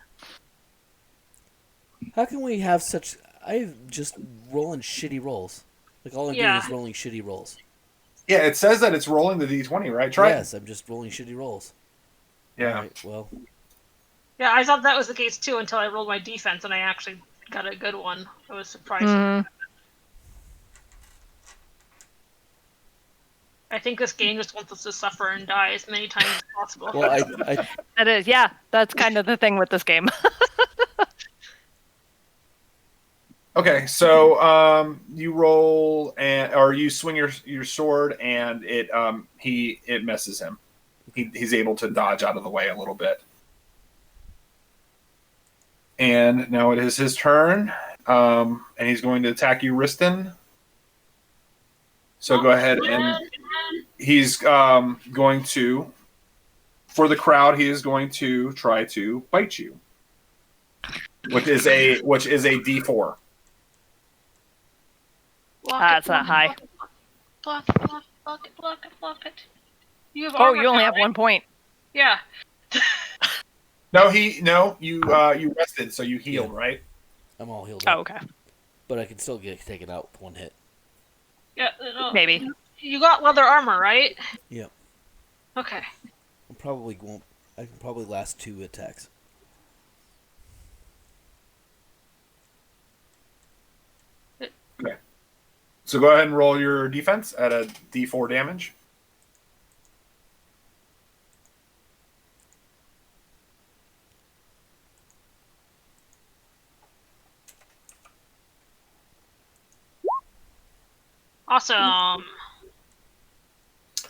How can we have such? I'm just rolling shitty rolls. Like all I'm doing is rolling shitty rolls. Yeah, it says that it's rolling the d20, right? Try Yes, I'm just rolling shitty rolls. it. Yeah. All right, well. Yeah, I thought that was the case too until I rolled my defense and I actually got a good one. I was surprised. Mm. I think this game just wants us to suffer and die as many times as possible. Well, I It is, yeah. That's kind of the thing with this game. Okay, so you roll or you swing your sword, and it messes him. He's able to dodge out of the way a little bit. And now it is his turn, and he's going to attack you, Riston. So go ahead, and he's going to, for the crowd, he is going to try to bite you, which is a D4. That's not high. Block it, block it, block it, block it, block it. You have Oh, armor you only now, have right? 1 point. Yeah. You rested, so you healed, right? I'm all healed Oh, up. okay. But I can still get taken out with one hit. Yeah. No. Maybe. You got leather armor, right? Yep. Okay. I probably won't. I can probably last 2 attacks. Okay. So go ahead and roll your defense at a D4 damage. Awesome.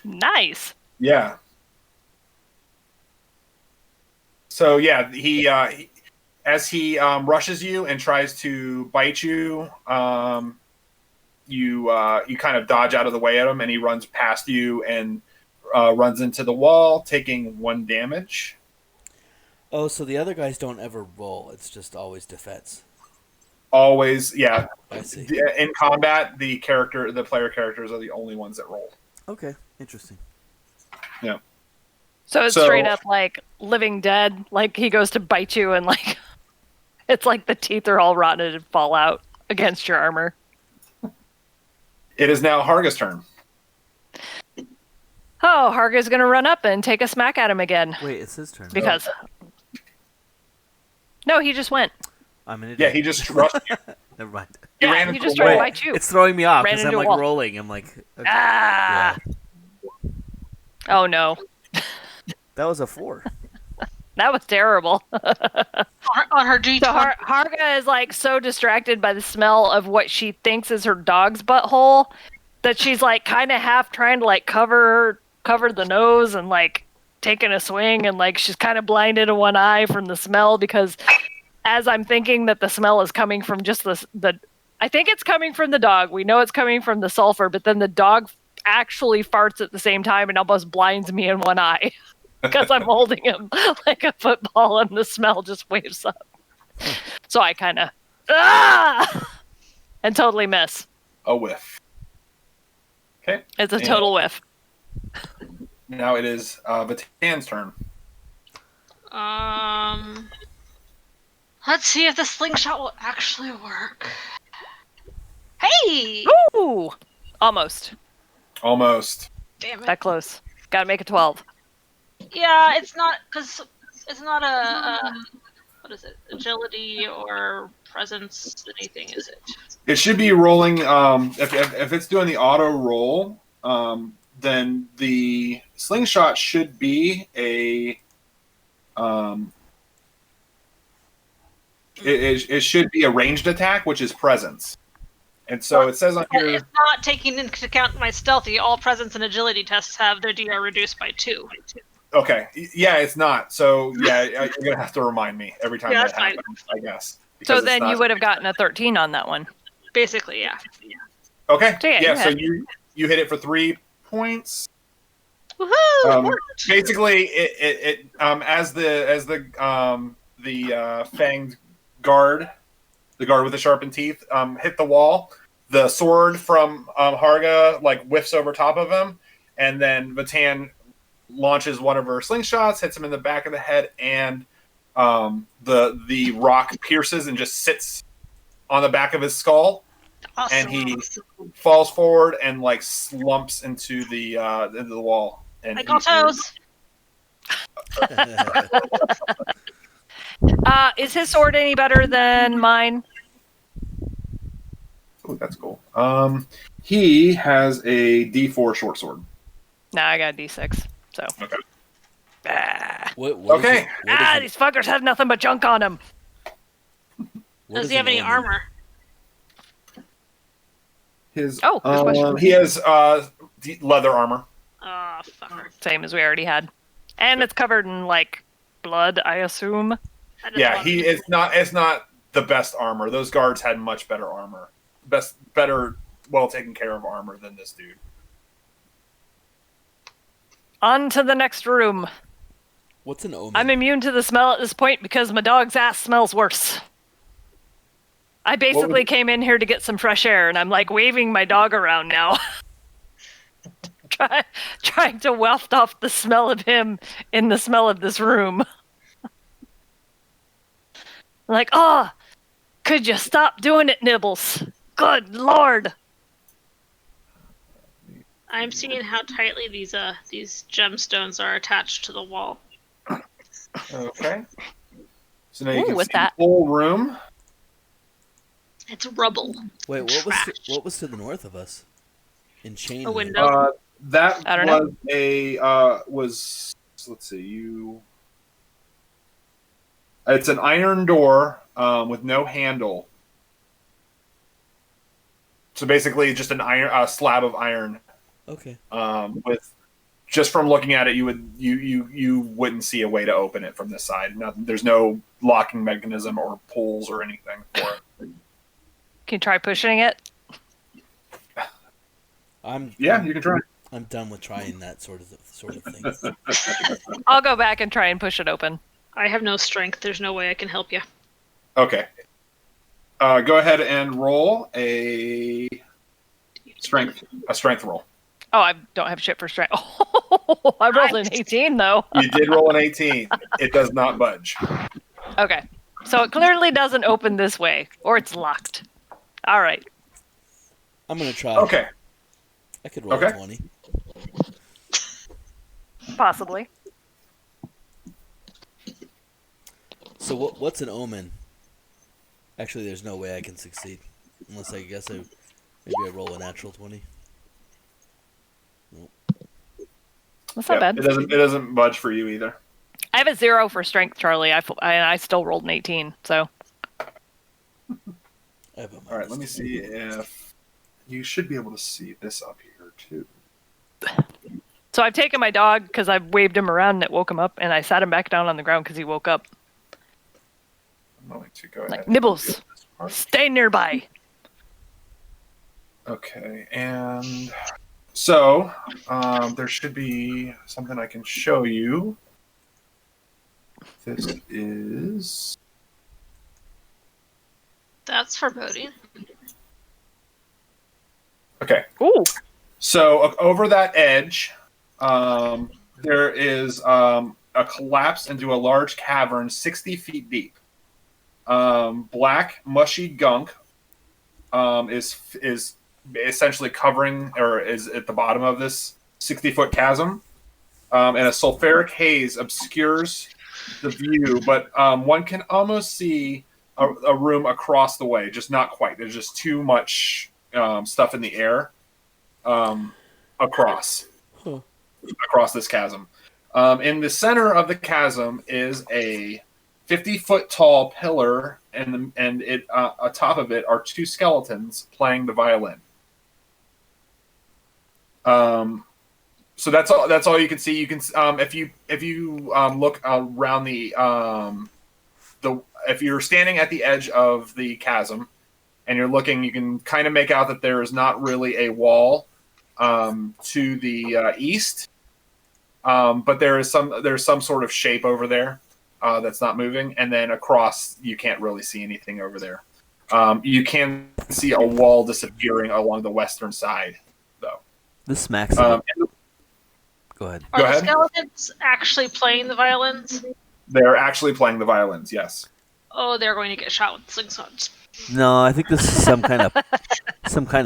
Nice. Yeah. So yeah, as he rushes you and tries to bite you, you kind of dodge out of the way at him, and he runs past you and runs into the wall, taking 1 damage. Oh, so the other guys don't ever roll. It's just always defense. Always, yeah. I see. In combat, the player characters are the only ones that roll. Okay, interesting. Yeah. So it's So- straight up like Living Dead. Like he goes to bite you and like it's like the teeth are all rotten and fall out against your armor. It is now Harga's turn. Oh, Harga's gonna run up and take a smack at him again Wait, it's his turn. because. No, he just went. I'm an idiot. Yeah, he just rushed you. Never mind. He Yeah, ran he into just the tried to wall. bite you. It's throwing me off Ran because I'm into a like wall. rolling. I'm like, okay. Ah! Yeah. Oh no, That was a 4. that was terrible. On her D20. So Harga is like so distracted by the smell of what she thinks is her dog's butthole that she's like kind of half trying to like cover the nose and like taking a swing, and like she's kind of blinded in one eye from the smell, because as I'm thinking that the smell is coming from just the I think it's coming from the dog. We know it's coming from the sulfur, but then the dog actually farts at the same time and almost blinds me in one eye because I'm holding him like a football and the smell just waves up. So I kind of and totally miss. A whiff. Okay. It's a total whiff. Now it is Vatan's turn. Let's see if the slingshot will actually work. Hey! Ooh, almost Almost. Damn it. that close. Got to make a 12. Yeah, it's not, because it's not a what is it? Agility or presence anything, is it? It should be rolling. If it's doing the auto roll, then the slingshot should be a. It should be a ranged attack, which is presence. And so it says on But here. it's not taking into account my stealthy. All presence and agility tests have their DR reduced by 2. Okay, yeah, it's not. So yeah, you're gonna have to remind me every time Yeah, that that's fine. happens, I guess. So because it's then you not- would have gotten a 13 on that one. Basically, yeah. Okay, So yeah, yeah. you So had- you hit it for 3 points. Woohoo! Basically, it as the fanged guard, the guard with the sharpened teeth, hit the wall. The sword from Harga like whiffs over top of him, and then Vatan launches one of her slingshots, hits him in the back of the head, and the rock pierces and just sits on the back of his skull, Awesome. and he falls forward and like slumps into the wall. And I got toes. Is his sword any better than mine? Oh, that's cool. He has a D4 short sword. No, I got a D6. So. Okay. What Okay. These fuckers have nothing but junk on them. Does he have any armor? His Oh, good question. he has leather armor. Oh, fucker. Same as we already had. And it's covered in, like, blood, I assume. That is Yeah, one. it's not the best armor. Those guards had much better armor. Better well taken care of armor than this dude. On to the next room. What's an omen? I'm immune to the smell at this point because my dog's ass smells worse. I basically came in here to get some fresh air, and I'm like waving my dog around now. Trying to waft off the smell of him in the smell of this room. Like, oh, could you stop doing it, Nibbles? Good Lord. I'm seeing how tightly these gemstones are attached to the wall. Okay. So now you Ooh, can with see that. the whole room. It's rubble. Wait, and what trash. was to the north of us? In chain. A window. That I don't know. was a was let's see you. It's an iron door with no handle. So basically, just an iron slab of iron. Okay. With just from looking at it, you wouldn't see a way to open it from this side. There's no locking mechanism or pulls or anything for it. Can you try pushing it? Yeah, you can try. I'm done with trying that sort of thing. I'll go back and try and push it open. I have no strength. There's no way I can help you. Okay. Go ahead and roll a strength roll. Oh, I don't have shit for strength. Oh, I rolled an 18 though. You did roll an 18. It does not budge. Okay. So it clearly doesn't open this way, or it's locked. All right. I'm gonna try. Okay. I could roll a 20. Possibly. So what's an omen? Actually, there's no way I can succeed unless I guess maybe I roll a natural 20. Nope. That's not bad. It doesn't budge for you either. I have a 0 for strength, Charlie. I still rolled an 18. So. I have a All right, let me see if you should be able to see this up here too. So I've taken my dog because I waved him around and it woke him up, and I sat him back down on the ground because he woke up. I'm going to go ahead. Like, and Nibbles, do this part. stay nearby. Okay, and so there should be something I can show you. This is That's foreboding. okay. Ooh. So over that edge, there is a collapse into a large cavern 60 feet deep. Black, mushy gunk is essentially covering or is at the bottom of this 60-foot chasm. And a sulfuric haze obscures the view, but one can almost see a room across the way, just not quite. There's just too much stuff in the air across this chasm. In the center of the chasm is a 50-foot tall pillar, and it atop of it are two skeletons playing the violin. So that's all you can see. You can if you look around if you're standing at the edge of the chasm and you're looking, you can kind of make out that there is not really a wall to the east, but there's some sort of shape over there that's not moving, and then across you can't really see anything over there. You can see a wall disappearing along the western side, though. This smacks. Go ahead. Are Go the ahead. skeletons actually playing the violins? They're actually playing the violins, yes. Oh, they're going to get shot with slingshots. No, I think this is some kind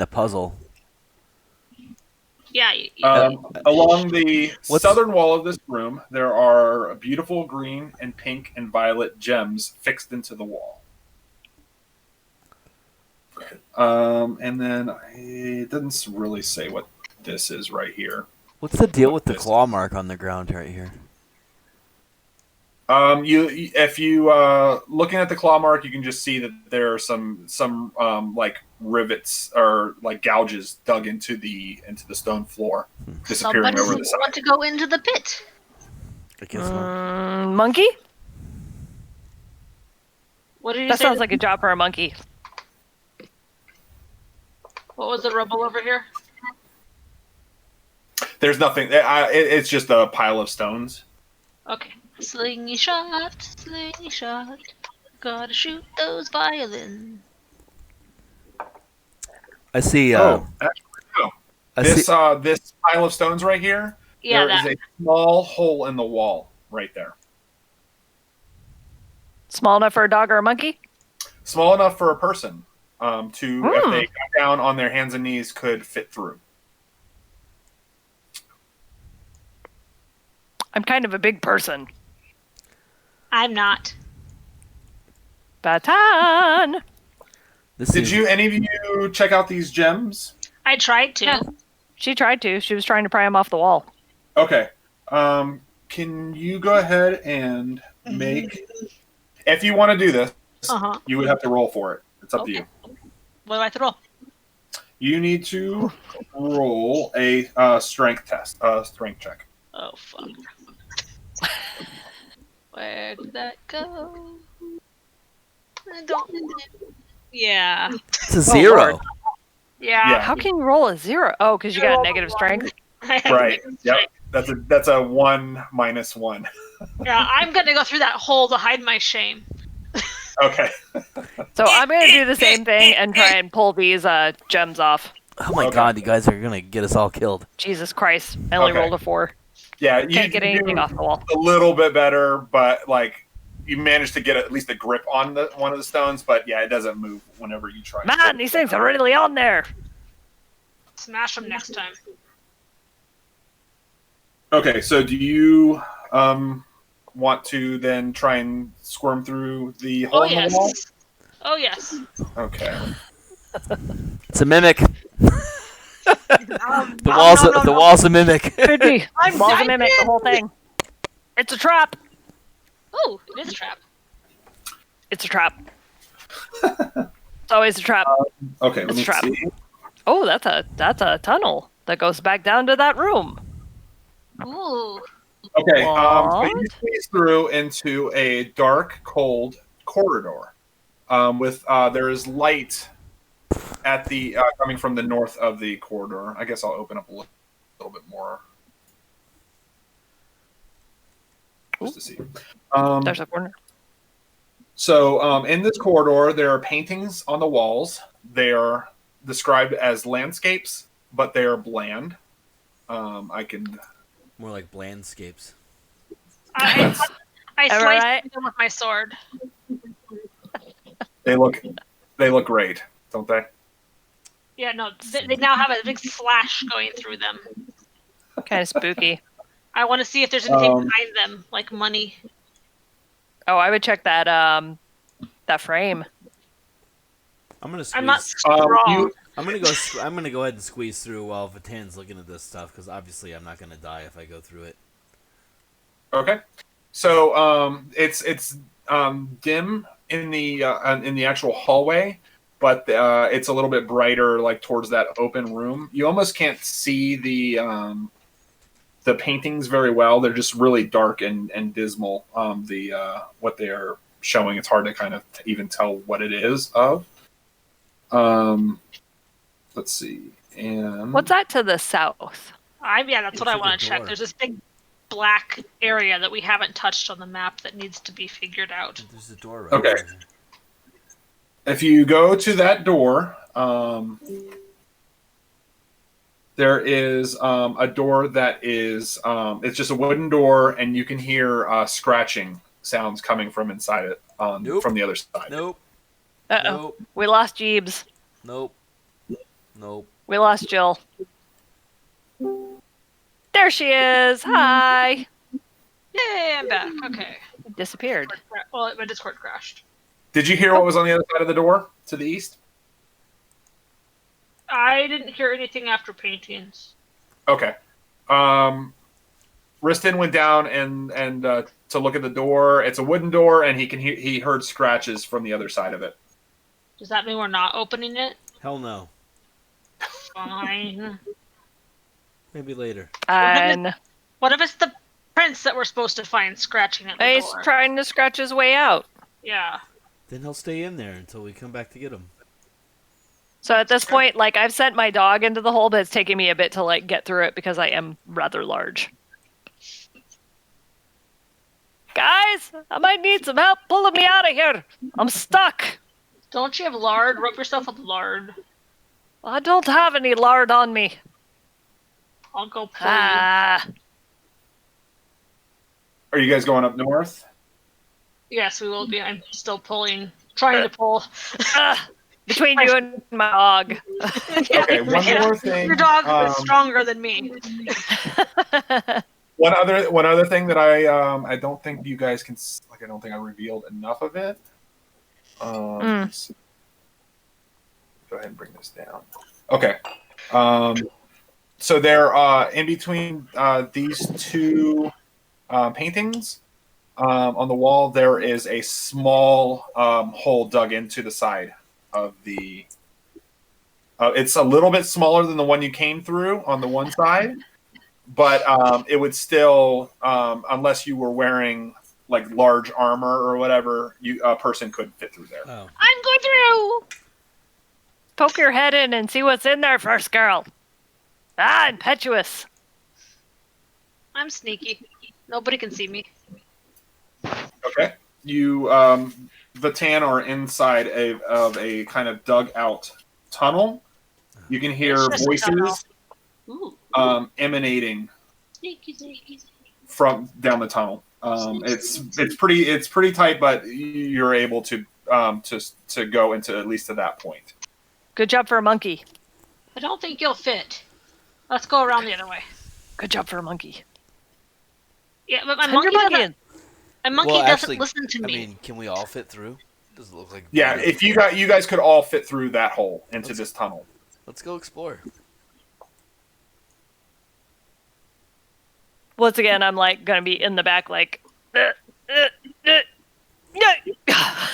of puzzle. Yeah. Along the What's- southern wall of this room, there are beautiful green and pink and violet gems fixed into the wall. And then it doesn't really say what this is right here. What's the deal with the claw mark on the ground right here? If you looking at the claw mark, you can just see that there are some like rivets or like gouges dug into the stone floor, disappearing Somebody over the side. want to go into the pit. I guess not. Monkey? What did you That say? sounds like a job for a monkey. What was the rubble over here? There's nothing. It's just a pile of stones. Okay. Slingy shot, gotta shoot those violins. I see. Actually, no. I This see. this pile of stones right here. Yeah, There is a small hole in the wall right there. Small enough for a dog or a monkey? Small enough for a person to, if they got down on their hands and knees, could fit through. I'm kind of a big person. I'm not. Baton! Did any of you check out these gems? I tried to. Yeah. She tried to. She was trying to pry him off the wall. Okay. Can you go ahead and make... If you want to do this, you would have to roll for it. It's up to you. What do I have to roll? You need to roll a strength test, strength check. Oh, fuck. Where did that go? I don't... Yeah. It's a 0. Yeah. How can you roll a 0? Oh, because you got negative strength. Right. Yep. That's a 1 minus 1. Yeah, I'm going to go through that hole to hide my shame. Okay. So I'm going to do the same thing and try and pull these gems off. Oh my god, you guys are gonna get us all killed. Jesus Christ. I only rolled a 4. Yeah, you Can't get anything off the wall. A little bit better, but like you managed to get at least a grip on one of the stones, but yeah, it doesn't move whenever you try. Man, these things are really on there. Smash them next time. Okay, so do you want to then try and squirm through the hole in the wall? Oh, yes. Okay. It's a mimic. The wall's a mimic. Could be. I'm Wall's a dying. mimic, the whole thing. It's a trap. Oh, it is a trap. It's a trap. It's always a trap. Okay, It's let me a trap. see. Oh, that's a tunnel that goes back down to that room. Ooh. Okay, so What? you squeeze through into a dark, cold corridor. With there is light at the coming from the north of the corridor. I guess I'll open up a little bit more just to see. There's a corner. So in this corridor, there are paintings on the walls. They are described as landscapes, but they are bland. I can More like blandscapes. I Am I sliced right? them with my sword. They look great, don't they? Yeah, no, they now have a big slash going through them. Kind of spooky. I want to see if there's anything behind them, like money. Oh, I would check that that frame. I'm gonna squeeze. I'm not strong. I'm gonna go ahead and squeeze through while Vatan's looking at this stuff because obviously I'm not gonna die if I go through it. Okay. So it's dim in the actual hallway, but it's a little bit brighter, like towards that open room. You almost can't see the paintings very well. They're just really dark and dismal. What they are showing, it's hard to kind of even tell what it is of. Let's see. And What's that to the south? Yeah, that's what I like want a to check. door. There's this big black area that we haven't touched on the map that needs to be figured out. There's a door right Okay. there. If you go to that door, there is a door that is it's just a wooden door, and you can hear scratching sounds coming from inside it Nope. from the other side. Nope. Uh-oh. Nope. We lost Jeebs. Nope. Nope. We lost Jill. There she is. Hi. Yay, I'm back. Okay. Disappeared. Well, my Discord crashed. Did you hear what was on the other side of the door to the east? I didn't hear anything after paintings. Okay. Riston went down and to look at the door. It's a wooden door, and he heard scratches from the other side of it. Does that mean we're not opening it? Hell no. Fine. Maybe later. And What if it's the prince that we're supposed to find scratching at the he's door? trying to scratch his way out. Yeah. Then he'll stay in there until we come back to get him. So at this point, like, I've sent my dog into the hole, but it's taking me a bit to like get through it because I am rather large. Guys, I might need some help pulling me out of here. I'm stuck. Don't you have lard? Rub yourself with lard. I don't have any lard on me. I'll go pull you. Ah. Are you guys going up north? Yes, we will be. I'm still trying to pull. Between you and my dog. Okay, one more thing. Your dog is Um, stronger than me. one other thing that I don't think you guys can I don't think I revealed enough of it. Let's see. Go ahead and bring this down. Okay. So they're in between these two paintings. On the wall, there is a small hole dug into the side of the. It's a little bit smaller than the one you came through on the one side, but it would still, unless you were wearing like large armor or whatever, a person couldn't fit through there. Oh. I'm going through. Poke your head in and see what's in there first, girl. Ah, impetuous. I'm sneaky. Nobody can see me. Okay. You, Vatan, are inside of a kind of dug out tunnel. You can hear It's just a tunnel. voices Ooh. emanating Sneaky. from down the tunnel. It's pretty tight, but you're able to go into at least to that point. Good job for a monkey. I don't think you'll fit. Let's go around the other way. Good job for a monkey. Yeah, but my Send your monkey monkey doesn't. in. My monkey Well, doesn't actually, listen to I me. mean, can we all fit through? Does it look like? Yeah, if you guys could all fit through that hole into this tunnel. Let's go explore. Once again, I'm like gonna be in the back, like.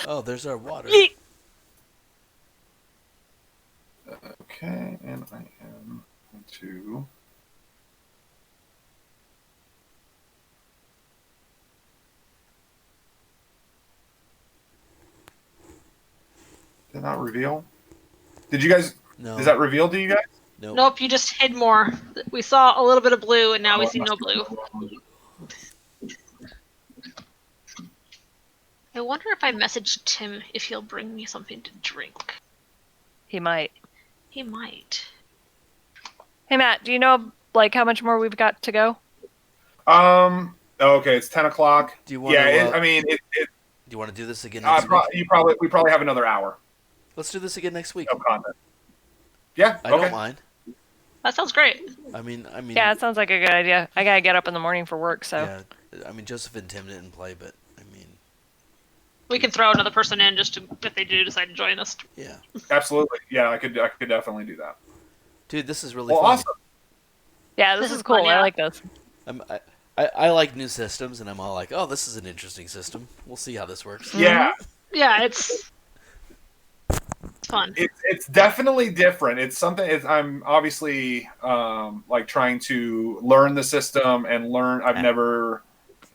Oh, there's our water. Yeet. Okay, and I am going to. Did not reveal? Did you guys? No. Is that revealed to you guys? Nope. Nope, you just hid more. We saw a little bit of blue, and now we see no blue. I wonder if I messaged Tim if he'll bring me something to drink. He might. He might. Hey Matt, do you know like how much more we've got to go? Okay, it's 10 o'clock. Do you want Yeah, to? I mean, Do you want to do this again next week? we probably have another hour Let's do this again next week. of content. Yeah, I okay. don't mind. That sounds great. I mean. Yeah, it sounds like a good idea. I gotta get up in the morning for work, so. Yeah, I mean, Joseph and Tim didn't play, but I mean. We can throw another person in just to, if they do decide to join us. Yeah. Absolutely. Yeah, I could definitely do that. Dude, this is really Well, fun. awesome. Yeah, this is cool. fun, yeah. I like this. I like new systems, and I'm all like, oh, this is an interesting system. We'll see how this works. Yeah, Yeah, it's fun. it's definitely different. It's something. I'm obviously like trying to learn the system and learn. I've never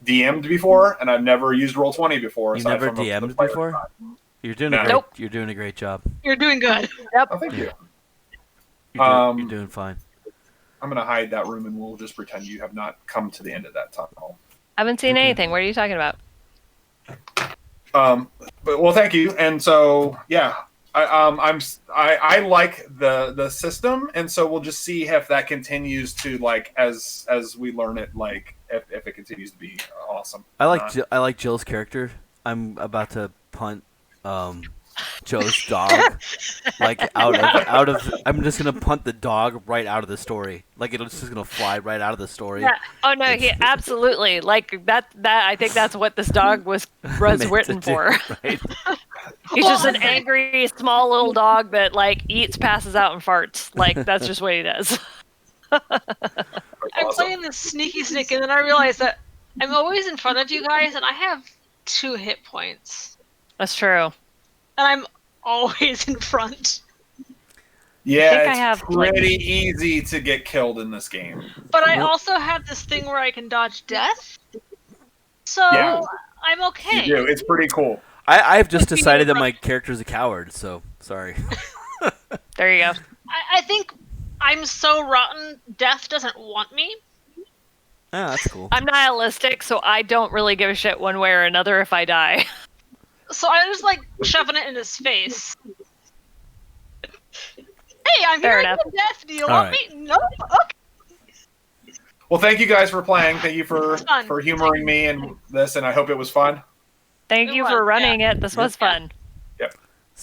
DM'd before, and I've never used Roll20 before. You aside never from the DM'd player before? side. You're doing No. a great. Nope. You're doing a great job. You're doing good. Oh, thank you. You're doing fine. I'm gonna hide that room, and we'll just pretend you have not come to the end of that tunnel. I haven't seen anything. What are you talking about? But well, thank you. And so, yeah, I like the system, and so we'll just see if that continues to like as we learn it, like if it continues to be awesome. I like Jill's character. I'm about to punt Joe's dog like out of I'm just gonna punt the dog right out of the story. Like it's just gonna fly right out of the story. Yeah. Oh no, he absolutely like that. I think that's what this dog was Meant to written do, for. right? He's just an angry, small little dog that like eats, passes out, and farts. Like that's just what he does. I'm Awesome. playing this sneaky sneak, and then I realize that I'm always in front of you guys, and I have 2 hit points, That's true. and I'm always in front. Yeah, think I it's have, like- pretty easy to get killed in this game. But I also have this thing where I can dodge death, so Yeah. I'm okay. You do. It's pretty cool. I've just decided that my character's a coward. So sorry. There you go. I think I'm so rotten, death doesn't want me. Ah, that's cool. I'm nihilistic, so I don't really give a shit one way or another if I die. So I was like shoving it in his face. Hey, I'm Fair here enough. with death. Do you All want right. me? Nope. Okay. Well, thank you guys for playing. Thank you for Fun. humoring me and this, and I hope it was fun. Thank It you was, for running it. This was Yeah. fun.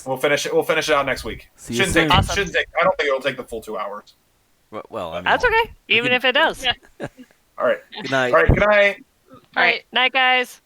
We'll finish it. We'll finish it out next week. See you Shouldn't soon. take. Awesome. Shouldn't take. I don't think it'll take the full 2 hours. Well, I mean, That's okay, even can- if it does. Yeah. All All right. Good night. All right. Good night. All right, night, guys.